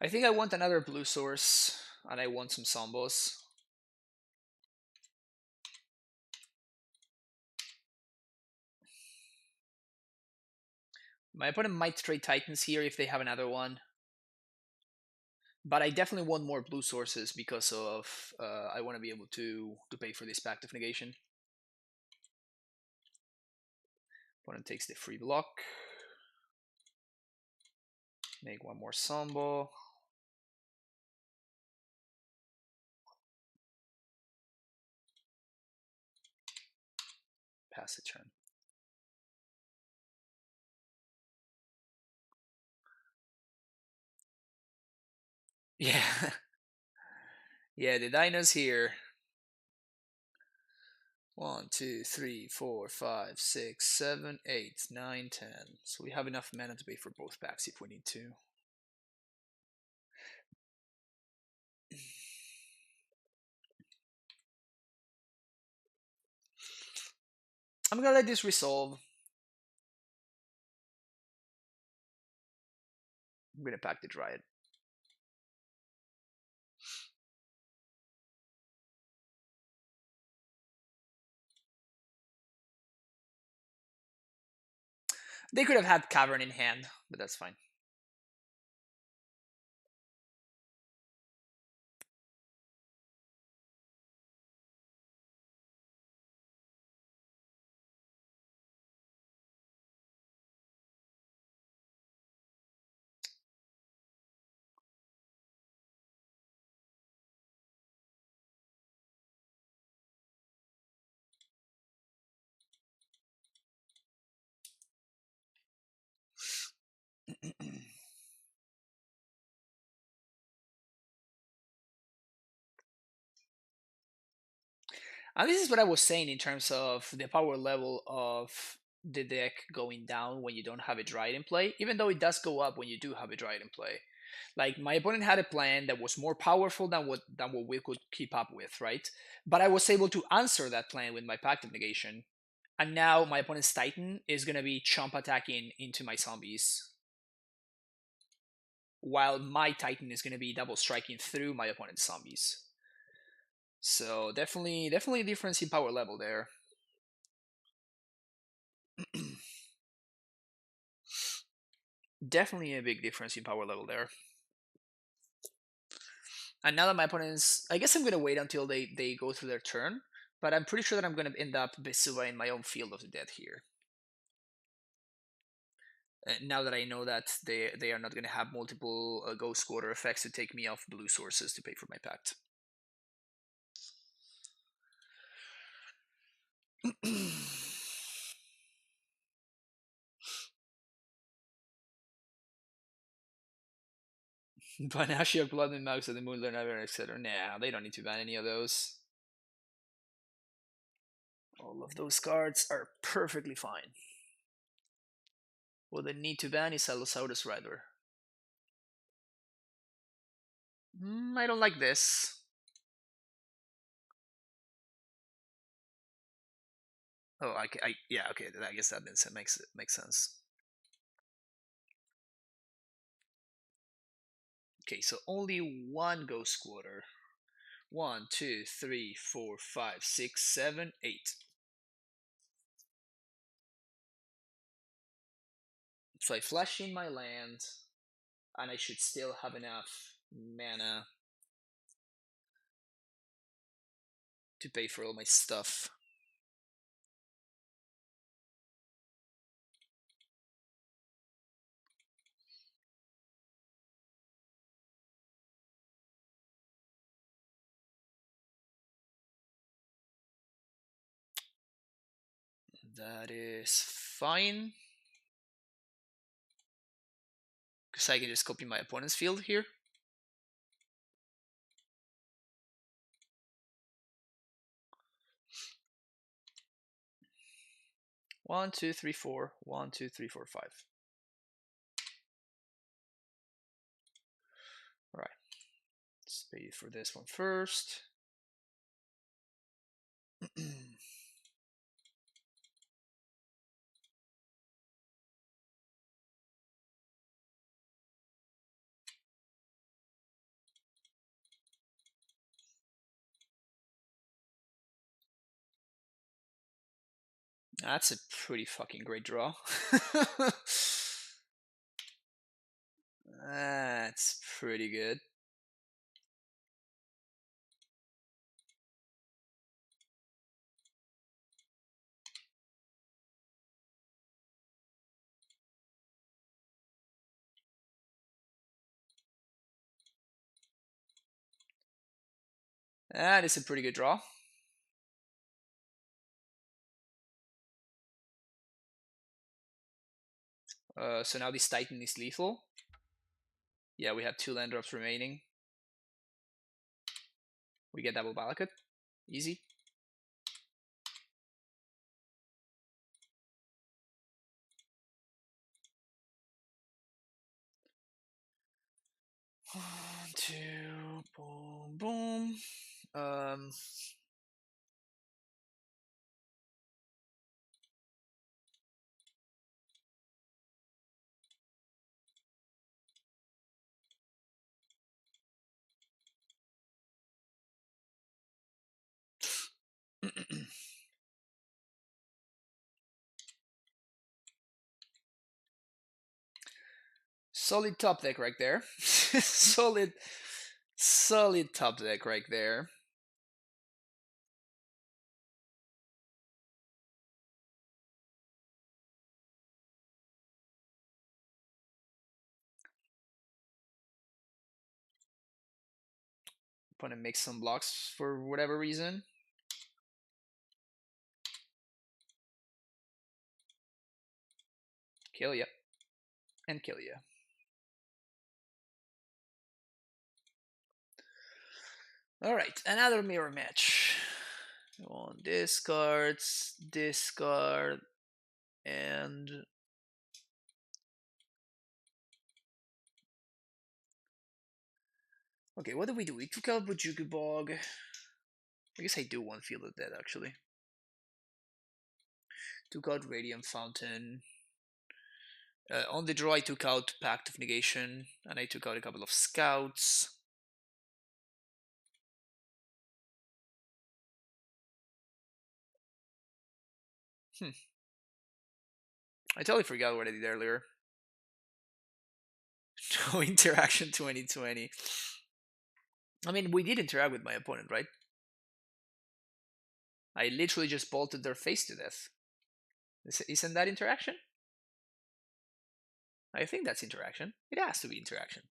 I think I want another blue source, and I want some Zombos. My opponent might trade Titans here if they have another one. But I definitely want more blue sources because of I want to be able to pay for this Pact of Negation. Opponent takes the free block. Make one more Zombo. Pass the turn. Yeah. Yeah, the Dino's here. 1, 2, 3, 4, 5, 6, 7, 8, 9, 10. So we have enough mana to pay for both packs if we need to. I'm gonna let this resolve. I'm gonna pack the Dryad. They could have had Cavern in hand, but that's fine. And this is what I was saying in terms of the power level of the deck going down when you don't have a Dryad in play, even though it does go up when you do have a Dryad in play. Like my opponent had a plan that was more powerful than what we could keep up with, right? But I was able to answer that plan with my Pact of Negation. And now my opponent's Titan is gonna be chomp attacking into my zombies. While my Titan is gonna be double striking through my opponent's zombies. So definitely a difference in power level there. Definitely a big difference in power level there. And now that my opponents, I guess I'm gonna wait until they go through their turn, but I'm pretty sure that I'm gonna end up Besuva in my own field of the dead here. Now that I know that they are not gonna have multiple Ghost Quarter effects to take me off blue sources to pay for my pact. Banashia, Blood and Mouse of the Moon, etc. Nah, they don't need to ban any of those. All of those cards are perfectly fine. What they need to ban is Allosaurus Rider. I don't like this. Oh, yeah, okay. I guess that makes sense. Okay, so only one Ghost Quarter. 1, 2, 3, 4, 5, 6, 7, 8. So I flash in my land, and I should still have enough mana to pay for all my stuff. That is fine. Because I can just copy my opponent's field here. One, two, three, four. 1, 2, 3, 4, 5. All right. Let's pay for this one first. That's a pretty fucking great draw. That's pretty good. That is a pretty good draw. So now this Titan is lethal. Yeah, we have 2 land drops remaining. We get double Balakut. Easy. One, two, boom, boom. Solid top deck right there. solid top deck right there. Opponent makes some blocks for whatever reason. Kill ya. And kill ya. Alright, another mirror match. On discards, discard, and okay, what do? We took out Bujuku Bog. I guess I do want Field of Dead actually. Took out Radiant Fountain. On the draw I took out Pact of Negation, and I took out a couple of Scouts. I totally forgot what I did earlier. No interaction 2020. I mean, we did interact with my opponent, right? I literally just bolted their face to death. Isn't that interaction? I think that's interaction. It has to be interaction.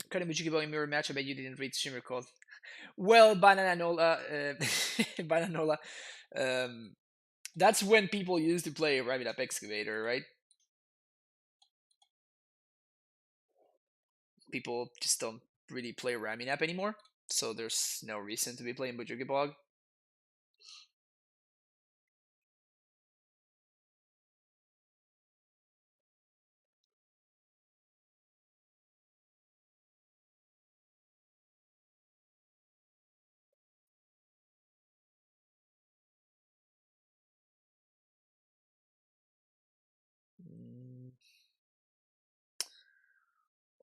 Karimuchi Boy mirror match. I bet you didn't read streamer code. Well, Bananola, Bananola. That's when people used to play Rabbit Up Excavator, right? People just don't really play Raminap anymore, so there's no reason to be playing Bujuki Bog.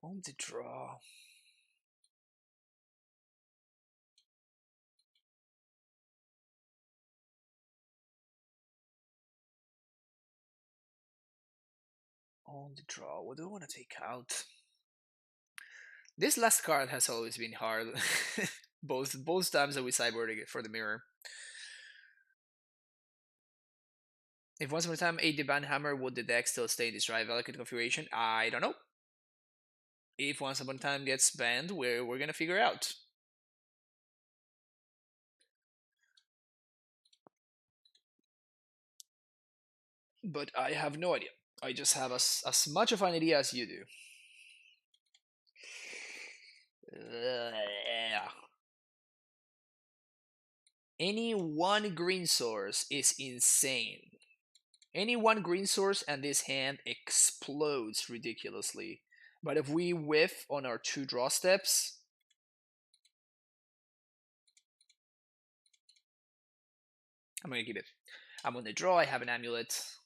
On the draw. On the draw. What do I want to take out? This last card has always been hard. both times that we sideboarded it for the mirror. If once upon a time 8 the Banhammer, would the deck still stay in this dry Valakut configuration? I don't know. If once upon a time gets banned, we're gonna figure out. But I have no idea. I just have as much of an idea as you do. Any one green source is insane. Any one green source and this hand explodes ridiculously. But if we whiff on our 2 draw steps, I'm gonna keep it. I'm on the draw, I have an AmuLIT.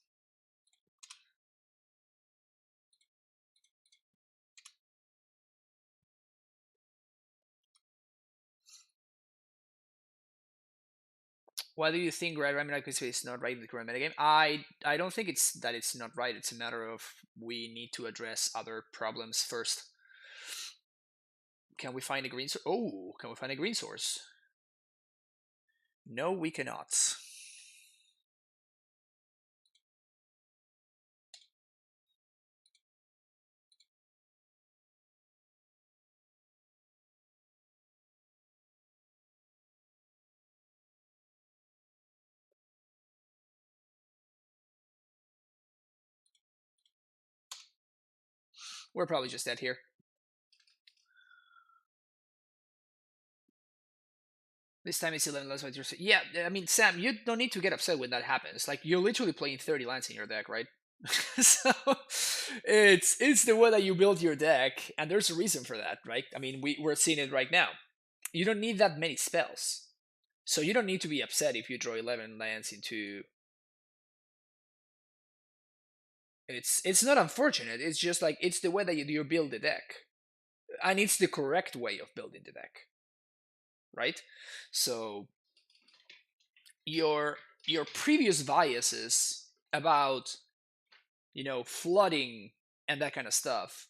Why do you think red Remnant is not right in the current metagame? I don't think it's that it's not right. It's a matter of we need to address other problems first. Can we find a green source? Oh, can we find a green source? No, we cannot. We're probably just dead here. This time it's 11 less. Yeah, I mean, Sam, you don't need to get upset when that happens. Like, you're literally playing 30 lands in your deck, right? So it's the way that you build your deck, and there's a reason for that, right? I mean, we're seeing it right now. You don't need that many spells, so you don't need to be upset if you draw 11 lands into. It's not unfortunate. It's just like it's the way that you build the deck, and it's the correct way of building the deck, right? So your previous biases about flooding and that kind of stuff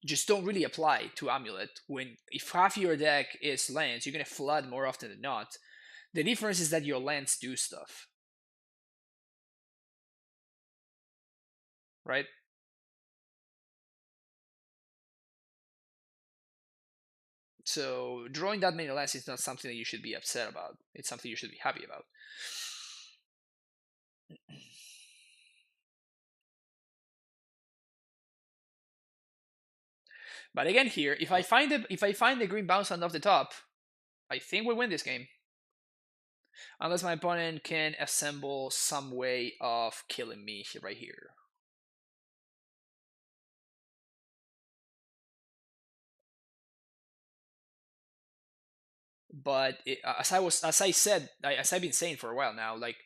just don't really apply to AmuLIT. When if half your deck is lands, you're gonna flood more often than not. The difference is that your lands do stuff, right? So drawing that many lands is not something that you should be upset about. It's something you should be happy about. But again, here, if I find the green bounce land off the top, I think we win this game. Unless my opponent can assemble some way of killing me right here. But as I've been saying for a while now, like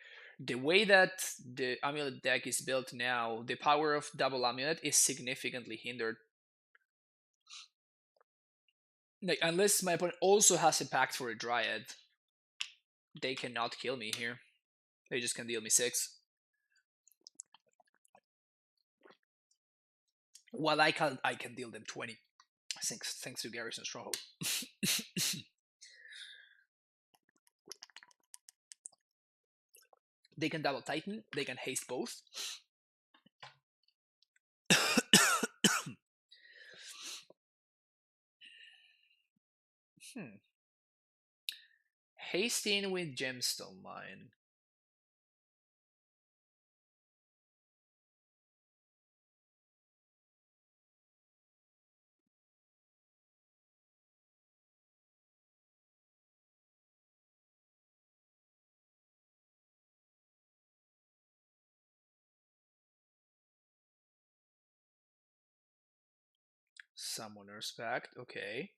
the way that the AmuLIT deck is built now, the power of double AmuLIT is significantly hindered. Like unless my opponent also has a pact for a Dryad, they cannot kill me here. They just can deal me 6. While I can deal them 20. Thanks to Garrison Stronghold. They can double Titan. They can haste both. Hasting with Gemstone Mine. Summoner's Pact, okay.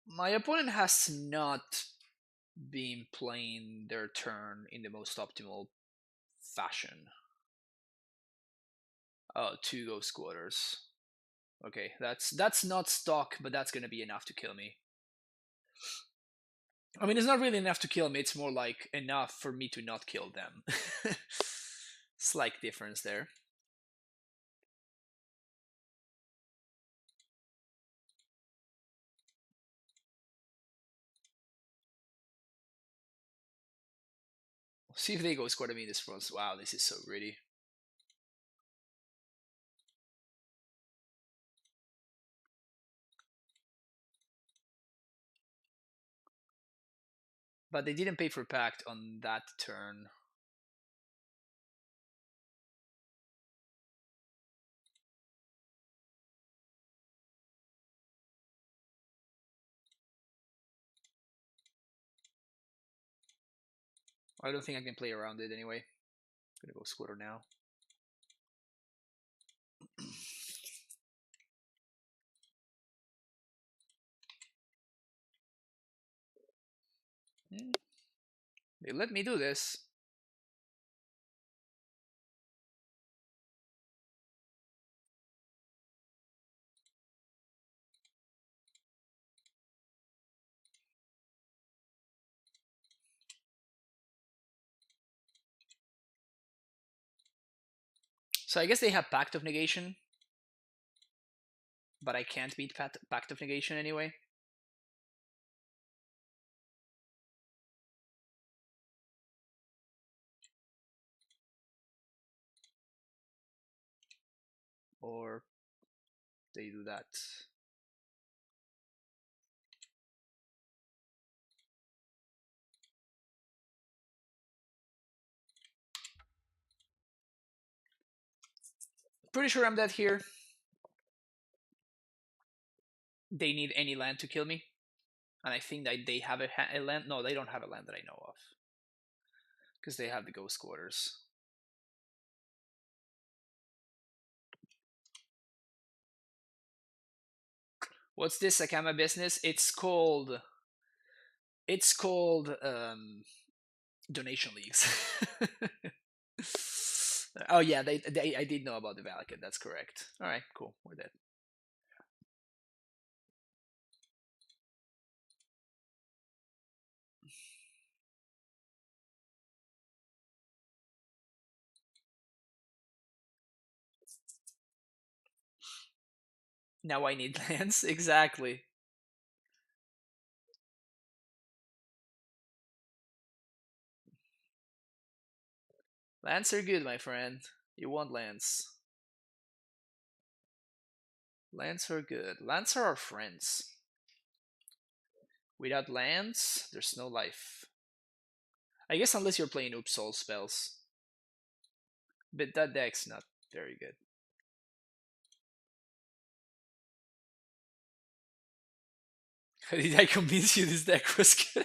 My opponent has not been playing their turn in the most optimal fashion. Oh, 2 Ghost Quarters. Okay, that's not stock, but that's gonna be enough to kill me. I mean, it's not really enough to kill me, it's more like enough for me to not kill them. Slight difference there. See if they Ghost Quarter me in this front. Wow, this is so greedy. But they didn't pay for Pact on that turn. I don't think I can play around it anyway. I'm gonna go Squatter now. They let me do this. So I guess they have Pact of Negation, but I can't beat Pact of Negation anyway. Or they do that. Pretty sure I'm dead here. They need any land to kill me. And I think that they have a land. No, they don't have a land that I know of. Because they have the Ghost Quarters. What's this Akama business? It's called donation leagues. Oh yeah, I did know about the Valakut. That's correct. All right, cool. We're dead. Now I need lands. Exactly. Lands are good, my friend. You want lands. Lands are good. Lands are our friends. Without lands, there's no life. I guess unless you're playing Oops Soul spells. But that deck's not very good. How did I convince you this deck was good?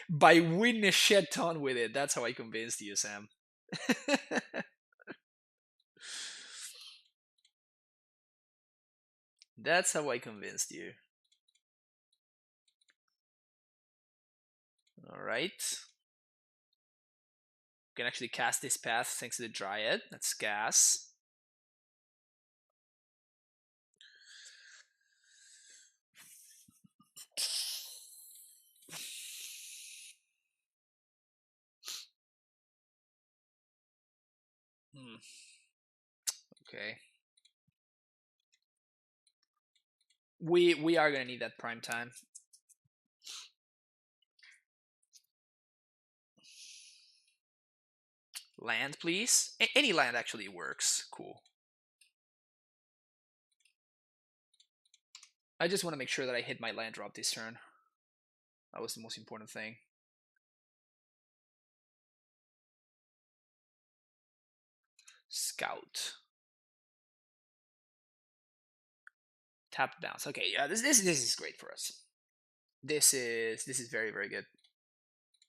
By winning a shit ton with it. That's how I convinced you, Sam. That's how I convinced you. Alright. Can actually cast this path thanks to the Dryad. That's gas. Okay. We are gonna need that prime time. Land, please. Any land actually works. Cool. I just want to make sure that I hit my land drop this turn. That was the most important thing. Scout. Tap bounce. Okay, yeah, this is great for us. This is very, very good.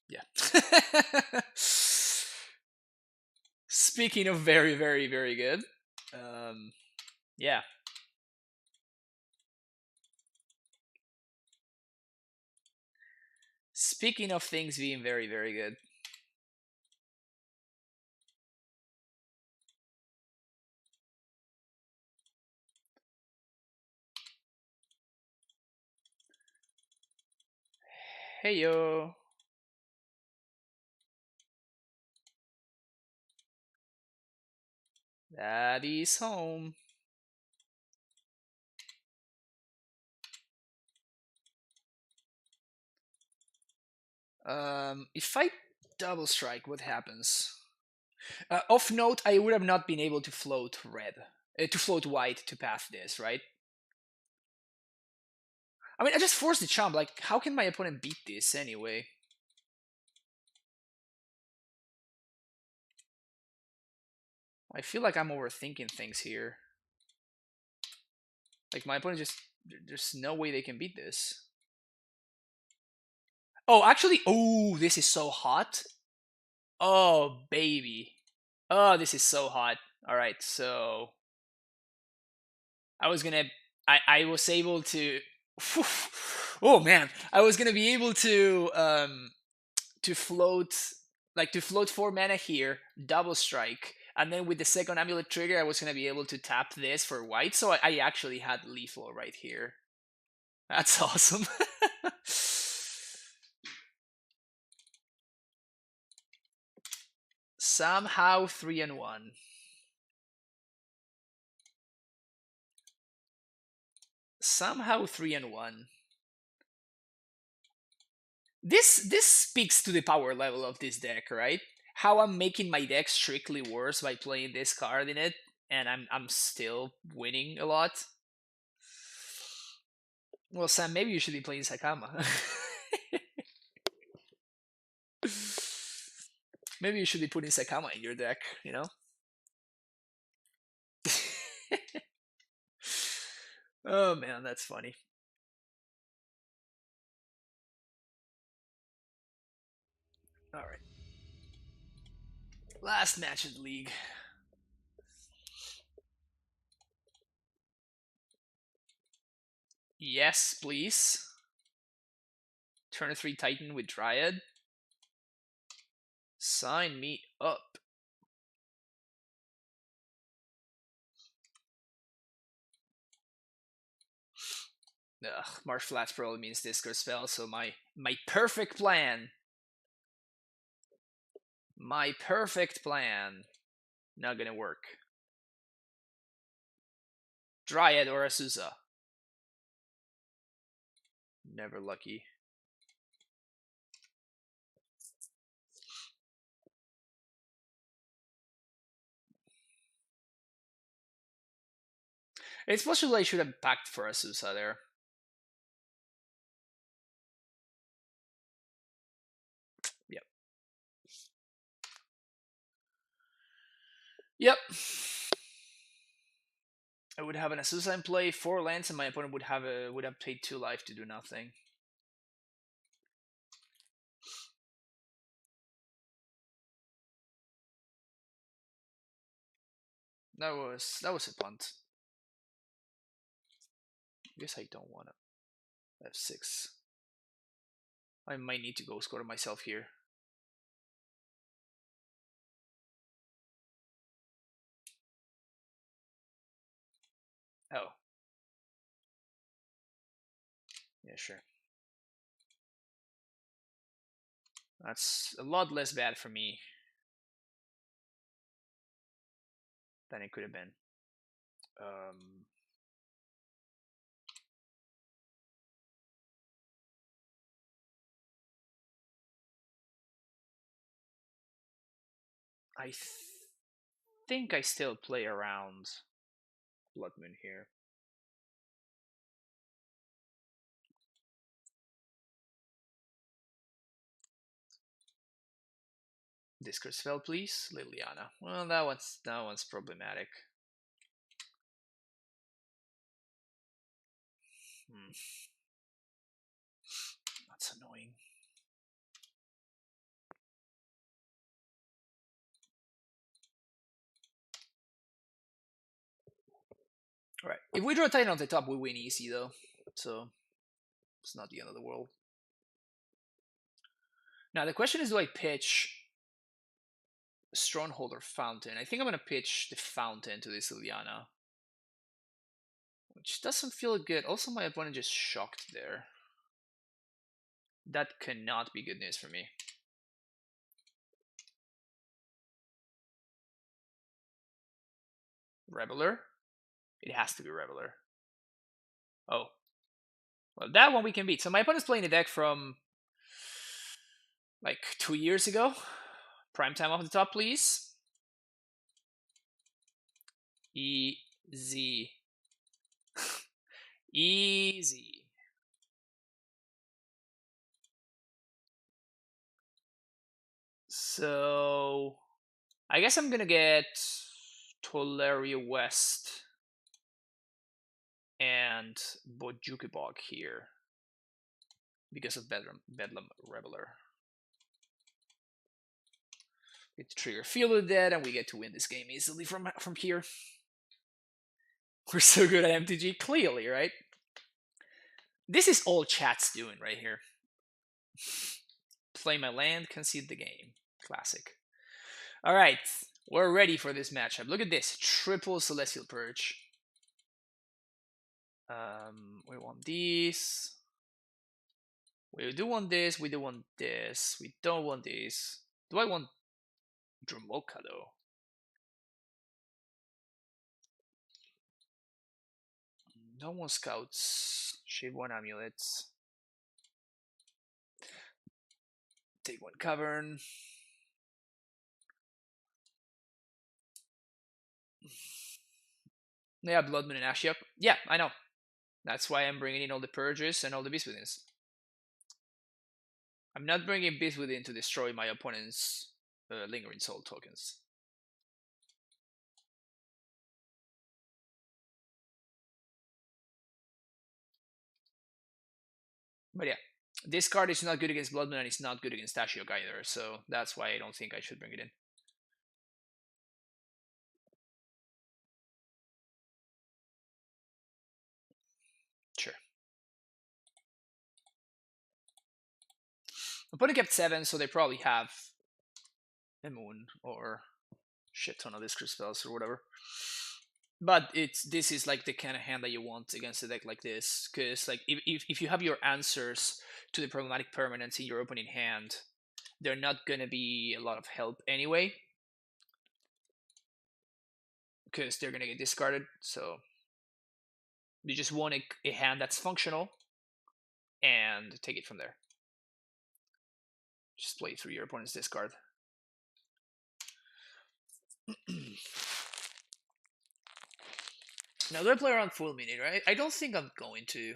Yeah. Speaking of very, very, very good. Yeah. Speaking of things being very, very good. Hey yo. Daddy's home. If I double strike, what happens? Off note, I would have not been able to float red, to float white to path this, right? I mean, I just forced the chomp. Like, how can my opponent beat this anyway? I feel like I'm overthinking things here. Like, my opponent just... There's no way they can beat this. Oh, actually... Oh, this is so hot. Oh, baby. Oh, this is so hot. Alright, so... I was gonna... I was able to... Oh, man. I was gonna be able to float... Like, to float 4 mana here, double strike, and then with the second AmuLIT trigger, I was going to be able to tap this for white, so I actually had lethal right here. That's awesome. Somehow 3-1. somehow 3-1. This speaks to the power level of this deck, right? How I'm making my deck strictly worse by playing this card in it, and I'm still winning a lot. Well, Sam, maybe you should be playing Sakama. Maybe you should be putting Sakama in your deck, you know? Oh man, that's funny. Alright. Last match of the league. Yes, please. Turn 3 Titan with Dryad. Sign me up. Ugh, Marsh Flats probably means discard spell, so my perfect plan. My perfect plan. Not gonna work. Dryad or Azusa. Never lucky. It's possible I should have packed for Azusa there. Yep. Yep. I would have an Azusa in play, 4 lands, and my opponent would have paid 2 life to do nothing. That was a punt. I guess I don't want to. I have 6. I might need to go score myself here. Oh. Yeah, sure. That's a lot less bad for me than it could have been. I think I still play around Blood Moon here. Discard spell, please. Liliana. Well, that one's problematic. That's annoying. Alright. If we draw a Titan on the top, we win easy though. So it's not the end of the world. Now the question is, do I pitch Stronghold or Fountain? I think I'm gonna pitch the Fountain to this Liliana. Which doesn't feel good. Also, my opponent just shocked there. That cannot be good news for me. Reveler? It has to be Reveler. Oh. Well, that one we can beat. So my opponent's playing a deck from like 2 years ago. Prime time off the top, please. Easy. Easy. So I guess I'm gonna get Toleria West and Bojukibog here because of Bedlam Reveler. Get to trigger Field of the Dead, and we get to win this game easily from here. We're so good at MTG, clearly, right? This is all chat's doing right here. Play my land, concede the game. Classic. Alright, we're ready for this matchup. Look at this. Triple Celestial Purge. We want these. We do want this, we do want this. We don't want this. Do I want Dromoka though? Don't want scouts. Shave 1 amulets. Take 1 cavern. Yeah, Blood Moon and Ashiok. Yeah, I know. That's why I'm bringing in all the Purges and all the Beast Withins. I'm not bringing Beast Within to destroy my opponent's Lingering Soul tokens. But yeah, this card is not good against Blood Moon and it's not good against Ashiok either, so that's why I don't think I should bring it in. Sure. Opponent kept 7, so they probably have a Moon or shit ton of Discret spells or whatever. But this is like the kind of hand that you want against a deck like this, because like if you have your answers to the problematic permanents in your opening hand, they're not gonna be a lot of help anyway, because they're gonna get discarded. So you just want a hand that's functional and take it from there. Just play through your opponent's discard. Now, do I play around full minute, right? I don't think I'm going to.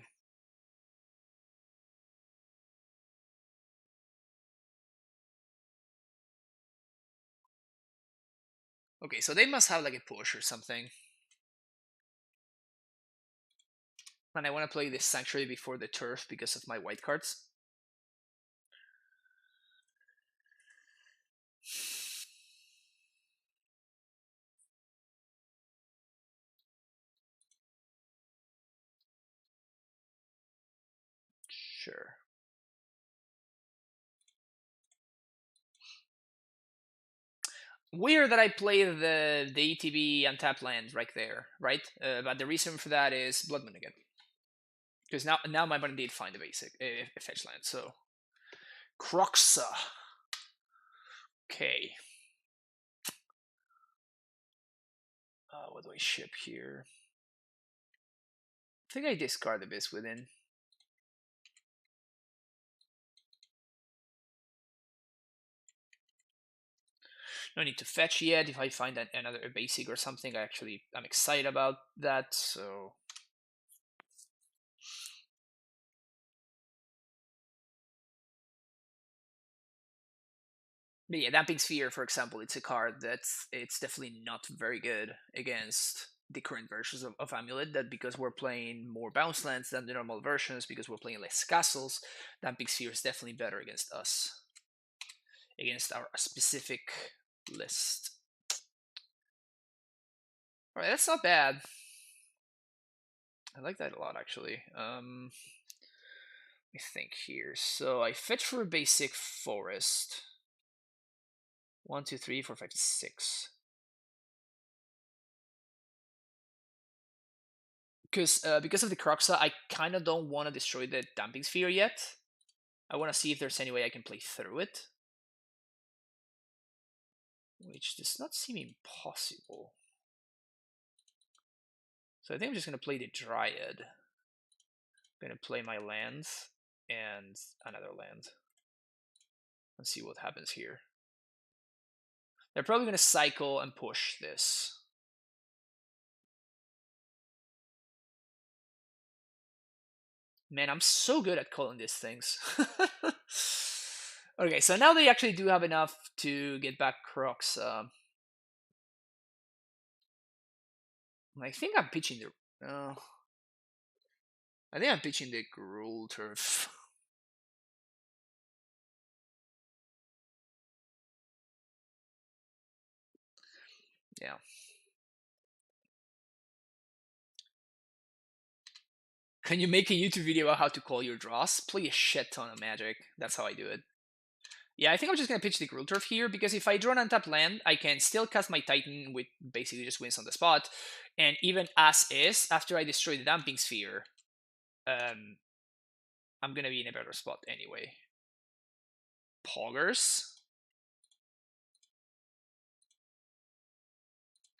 Okay, so they must have like a push or something. And I want to play this Sanctuary before the turf because of my white cards. Sure. Weird that I play the ETB untapped land right there, right? But the reason for that is Blood Moon again. Because now my opponent did find a basic a fetch land, so Croxa. Okay. What do I ship here? I think I discard the Beast Within. No need to fetch yet. If I find another basic or something, I'm excited about that. So but yeah, Damping Sphere, for example, it's a card it's definitely not very good against the current versions of AmuLIT. That because we're playing more bounce lands than the normal versions, because we're playing less castles, Damping Sphere is definitely better against us, against our specific list. All right, that's not bad. I like that a lot, actually. Let me think here. So I fetch for a basic forest. 1, 2, 3, 4, 5, 6. Because of the Croxa, I kind of don't want to destroy the Damping Sphere yet. I want to see if there's any way I can play through it, which does not seem impossible. So I think I'm just gonna play the Dryad. I'm gonna play my lands and another land. Let's see what happens here. They're probably gonna cycle and push this. Man, I'm so good at calling these things. Okay, so now they actually do have enough to get back Crocs. I think I'm pitching the. I think I'm pitching the Gruul Turf. Yeah. Can you make a YouTube video about how to call your draws? Play a shit ton of Magic. That's how I do it. Yeah, I think I'm just gonna pitch the Gruul Turf here, because if I draw an untapped land, I can still cast my Titan with basically just wins on the spot. And even as is, after I destroy the Damping Sphere, I'm gonna be in a better spot anyway. Poggers.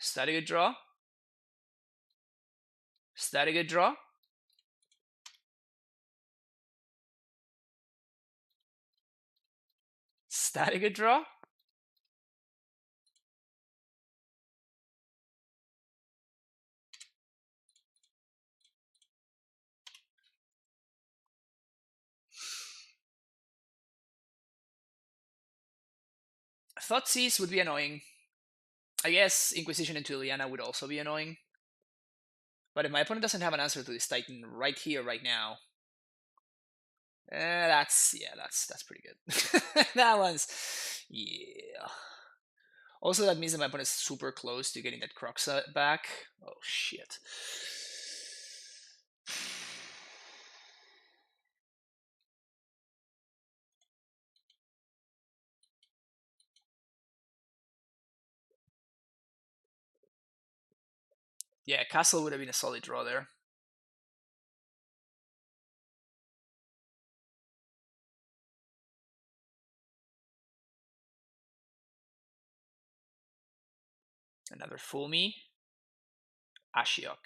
Static draw. Static draw. that a good draw? Thoughtseize would be annoying. I guess Inquisition into Ileana would also be annoying. But if my opponent doesn't have an answer to this Titan right here, right now, that's pretty good. That one's yeah. Also, that means that my opponent is super close to getting that Croxa back. Oh shit. Yeah, Castle would have been a solid draw there. Another Fool Me. Ashiok.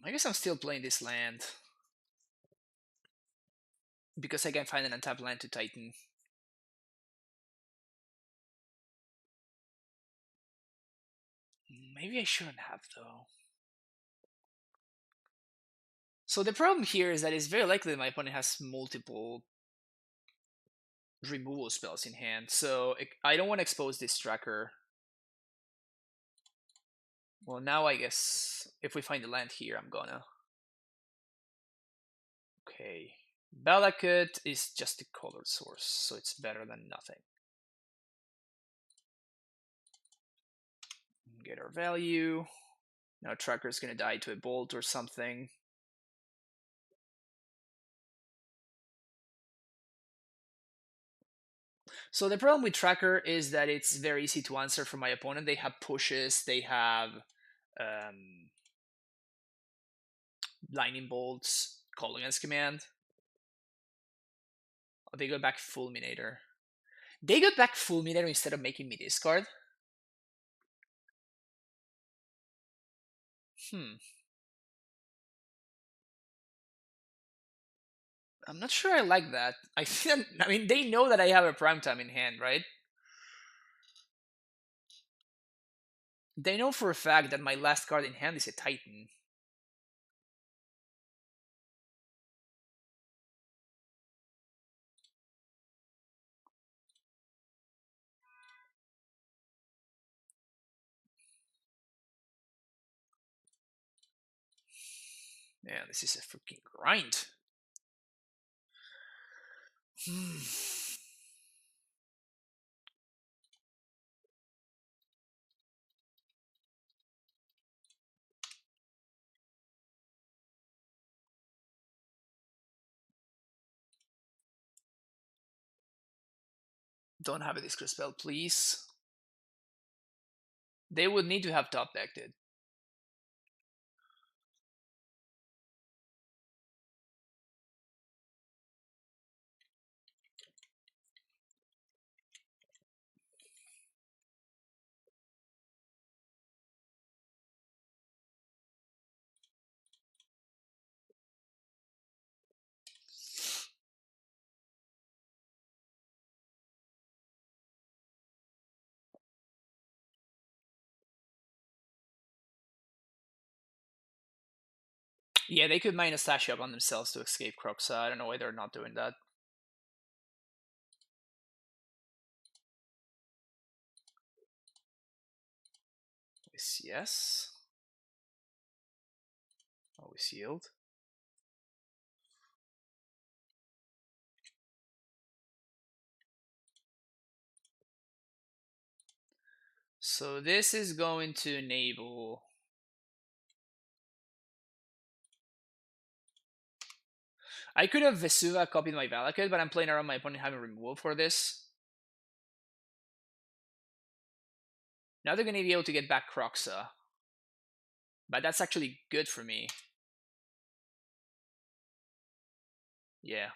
I guess I'm still playing this land. Because I can find an untapped land to Titan. Maybe I shouldn't have, though. So the problem here is that it's very likely that my opponent has multiple removal spells in hand. So I don't want to expose this tracker. Well, now I guess if we find the land here, I'm gonna. Okay. Balakut is just a colored source, so it's better than nothing. Get our value. Now tracker's gonna die to a bolt or something. So the problem with tracker is that it's very easy to answer for my opponent. They have pushes, they have lightning bolts, call against command. Oh, they got back Fulminator. They got back Fulminator instead of making me discard. I'm not sure I like that. I mean, they know that I have a primetime in hand, right? They know for a fact that my last card in hand is a Titan. Yeah, this is a freaking grind. Don't have a discard spell, please. They would need to have top decked it. Yeah, they could mine a Ashiok on themselves to escape Croxa. I don't know why they're not doing that. Yes. Always yield. So this is going to enable. I could have Vesuva copied my Valakut, but I'm playing around my opponent having removal for this. Now they're going to be able to get back Croxa. But that's actually good for me. Yeah,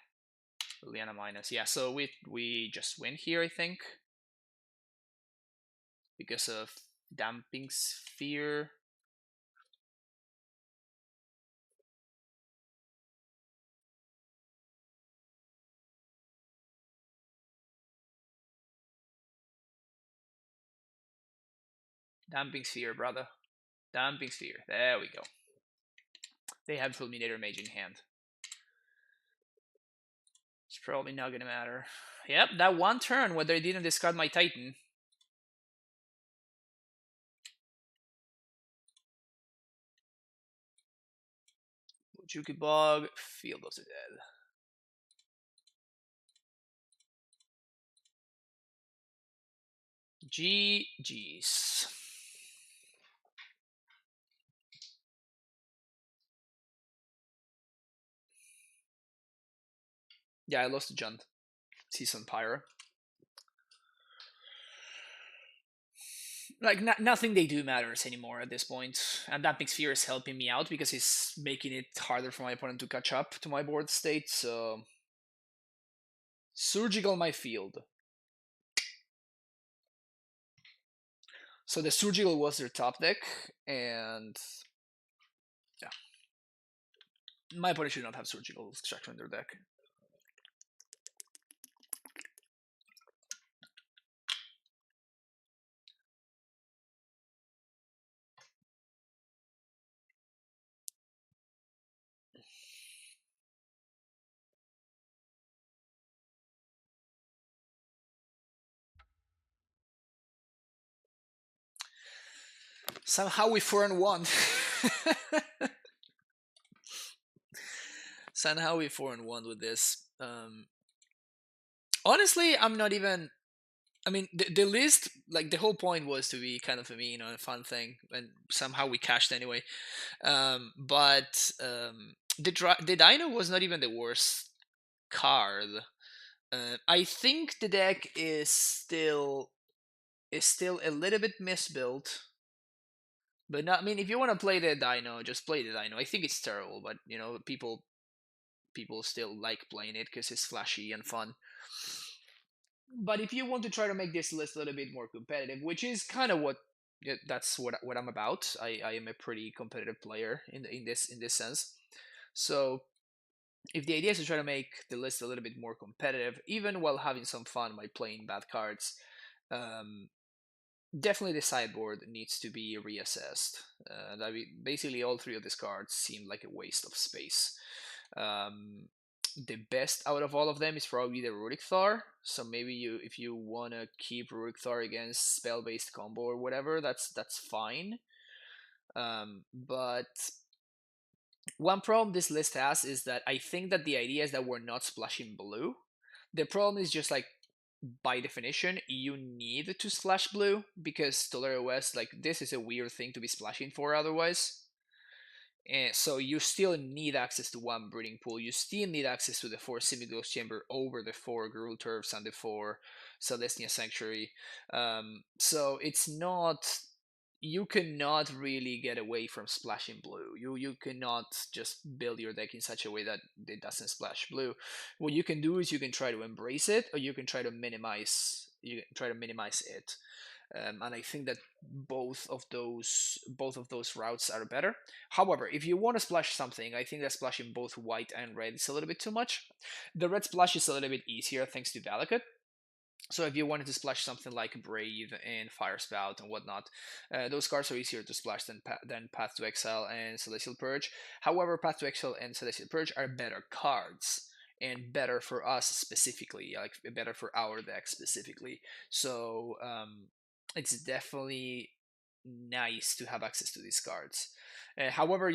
Liana minus. Yeah, so we just win here, I think, because of damping sphere. Damping sphere, brother. Damping sphere. There we go. They have Fulminator Mage in hand. It's probably not gonna matter. Yep, that one turn where they didn't discard my Titan. Juki Bog, Field of the Dead. GG's. Yeah, I lost to Junt. Season Pyro. Like, nothing they do matters anymore at this point. And that makes Fear is helping me out because he's making it harder for my opponent to catch up to my board state, so... Surgical my field. So the Surgical was their top deck, and... yeah. My opponent should not have Surgical Extraction in their deck. Somehow we 4-1. Somehow we 4-1 with this. Honestly, I'm not even. I mean, the list, like the whole point was to be kind of a mean or a fun thing, and somehow we cashed anyway. But the Dino was not even the worst card. I think the deck is still a little bit misbuilt. But not, I mean, if you want to play the Dino, just play the Dino. I think it's terrible, but people still like playing it because it's flashy and fun. But if you want to try to make this list a little bit more competitive, which is kind of that's what I'm about. I am a pretty competitive player in this sense. So if the idea is to try to make the list a little bit more competitive, even while having some fun by playing bad cards, um, definitely the sideboard needs to be reassessed. Basically, all three of these cards seem like a waste of space. Um, the best out of all of them is probably the Rurik Thar. So maybe if you wanna keep Rurik Thar against spell-based combo or whatever, that's fine. But one problem this list has is that I think that the idea is that we're not splashing blue. The problem is just like by definition, you need to splash blue because Tolera West, like, this is a weird thing to be splashing for otherwise. And so you still need access to one breeding pool. You still need access to the 4 Semi-Ghost Chamber over the 4 Gruul Turfs and the 4 Celestia Sanctuary. So it's not. You cannot really get away from splashing blue. You cannot just build your deck in such a way that it doesn't splash blue. What you can do is you can try to embrace it, or you can try to minimize. You can try to minimize it. And I think that both of those routes are better. However, if you want to splash something, I think that splashing both white and red is a little bit too much. The red splash is a little bit easier thanks to Delicate. So if you wanted to splash something like Brave and Fire Spout and whatnot, those cards are easier to splash than Path to Exile and Celestial Purge. However, Path to Exile and Celestial Purge are better cards and better for us specifically, like better for our deck specifically. So it's definitely nice to have access to these cards. However,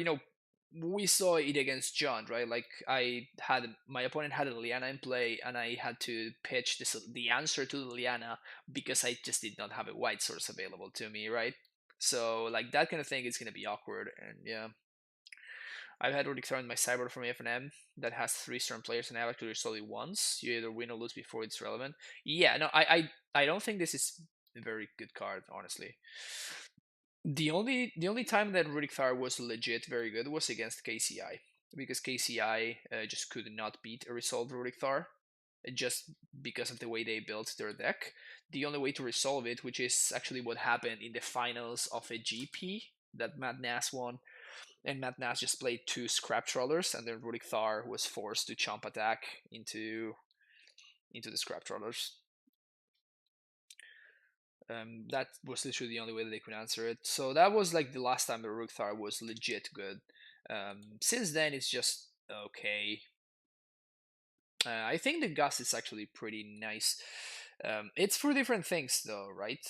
we saw it against John, right? Like my opponent had a Liana in play, and I had to pitch the answer to the Liana because I just did not have a white source available to me, right? So like that kind of thing is gonna be awkward, and yeah. I've had already thrown my sideboard from FNM that has 3 strong players, and I have actually resolved it once. You either win or lose before it's relevant. Yeah, no, I don't think this is a very good card, honestly. The only time that Rudik Thar was legit very good was against KCI. because KCI just could not beat a resolved Ruric Thar just because of the way they built their deck. The only way to resolve it, which is actually what happened in the finals of a GP that Matt Nass won, and Matt Nass just played two Scrap Trollers, and then Ruric Thar was forced to chomp attack into the Scrap Trollers. That was literally the only way that they could answer it. So that was like the last time the Ruric Thar was legit good. Since then, it's just okay. I think the Gus is actually pretty nice. It's for different things, though, right?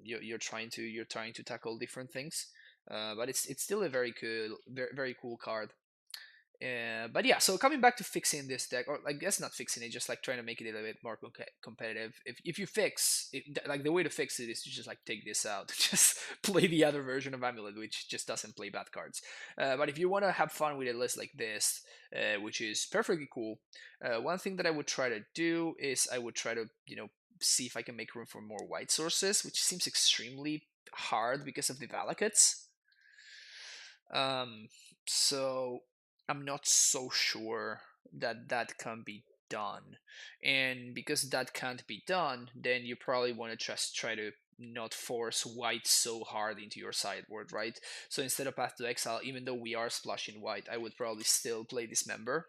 You're trying to tackle different things, but it's still a very cool, very cool card. But yeah, so coming back to fixing this deck, or I guess not fixing it, just like trying to make it a little bit more competitive. If you fix it, like the way to fix it is to just like take this out, just play the other version of AmuLIT, which just doesn't play bad cards. But if you want to have fun with a list like this, which is perfectly cool, one thing that I would try to do is I would try to see if I can make room for more white sources, which seems extremely hard because of the Valakuts. So I'm not so sure that that can be done. And because that can't be done, then you probably want to just try to not force white so hard into your sideboard, right? So instead of Path to Exile, even though we are splashing white, I would probably still play Dismember.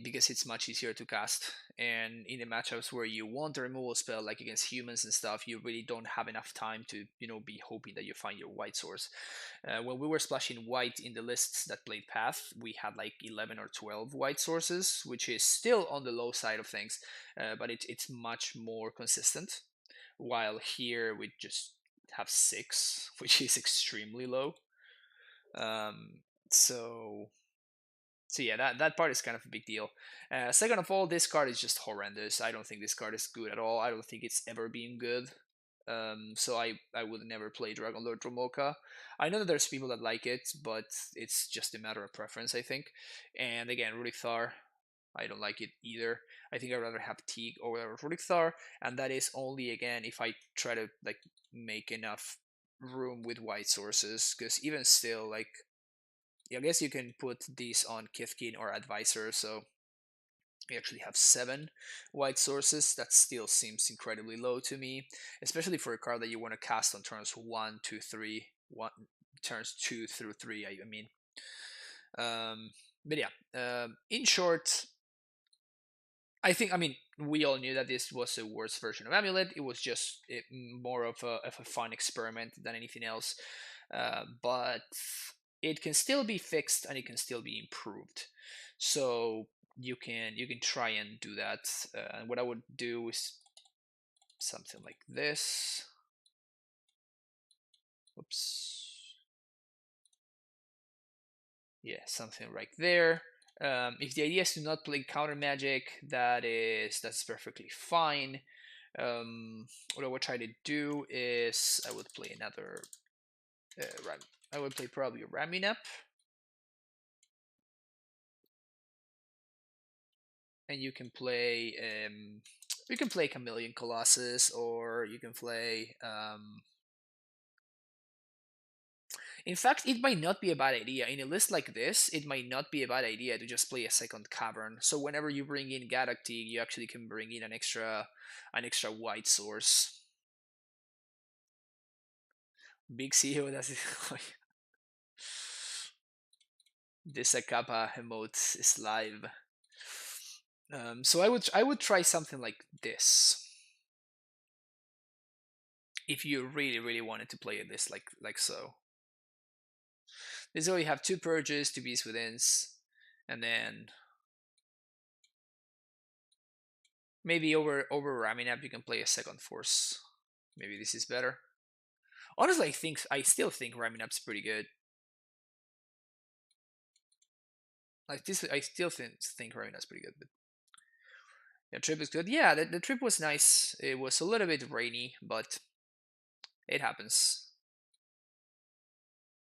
Because it's much easier to cast. And in the matchups where you want a removal spell, like against humans and stuff, you really don't have enough time to, be hoping that you find your white source. When we were splashing white in the lists that played Path, we had like 11 or 12 white sources, which is still on the low side of things, but it's much more consistent. While here we just have 6, which is extremely low. Um, so so yeah, that part is kind of a big deal. Second of all, this card is just horrendous. I don't think this card is good at all. I don't think it's ever been good. So I would never play Dragon Lord Dromoka. I know that there's people that like it, but it's just a matter of preference, I think. And again, Ruric Thar, I don't like it either. I think I'd rather have Teague or Ruric Thar, and that is only again if I try to like make enough room with white sources, because even still, like I guess you can put these on Kithkin or Advisor, so we actually have 7 white sources. That still seems incredibly low to me, especially for a card that you want to cast on turns 1, 2, 3, turns 2 through 3. I mean, but yeah. In short, I mean, we all knew that this was a worse version of AmuLIT. It was just more of a fun experiment than anything else. But it can still be fixed and it can still be improved. So you can try and do that. And what I would do is something like this. Oops. Yeah, something right there. If the idea is to not play counter magic, that's perfectly fine. What I would try to do is I would play another I would play probably a Ramunap. And you can play Chameleon Colossus, or you can play in fact, it might not be a bad idea. In a list like this, it might not be a bad idea to just play a second Cavern. So whenever you bring in Gadoctig, you actually can bring in an extra white source. Big CEO, that's it. This Akapa emote is live. So I would try something like this. If you really wanted to play this like so. This way you have 2 purges, 2 beasts withins, and then maybe over Raminap you can play a second force. Maybe this is better. Honestly, I still think Raminap's pretty good. I still think Raminap's pretty good. But the trip is good. Yeah, the trip was nice. It was a little bit rainy, but it happens.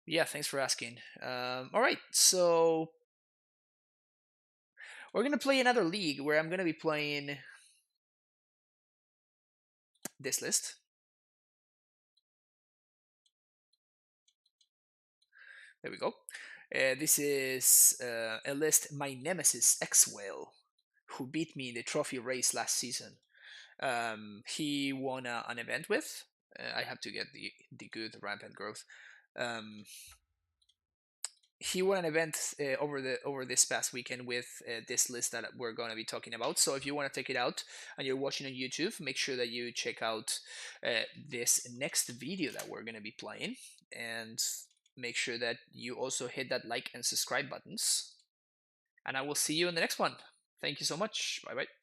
Yeah, thanks for asking. All right, so we're gonna play another league where I'm gonna be playing this list. There we go. This is a list my nemesis X-Whale, who beat me in the trophy race last season. He won an event with. I have to get the good rampant growth. Um, he won an event over this past weekend with this list that we're going to be talking about. So if you want to check it out and you're watching on YouTube, make sure that you check out this next video that we're going to be playing, and make sure that you also hit that like and subscribe buttons. And I will see you in the next one. Thank you so much. Bye bye.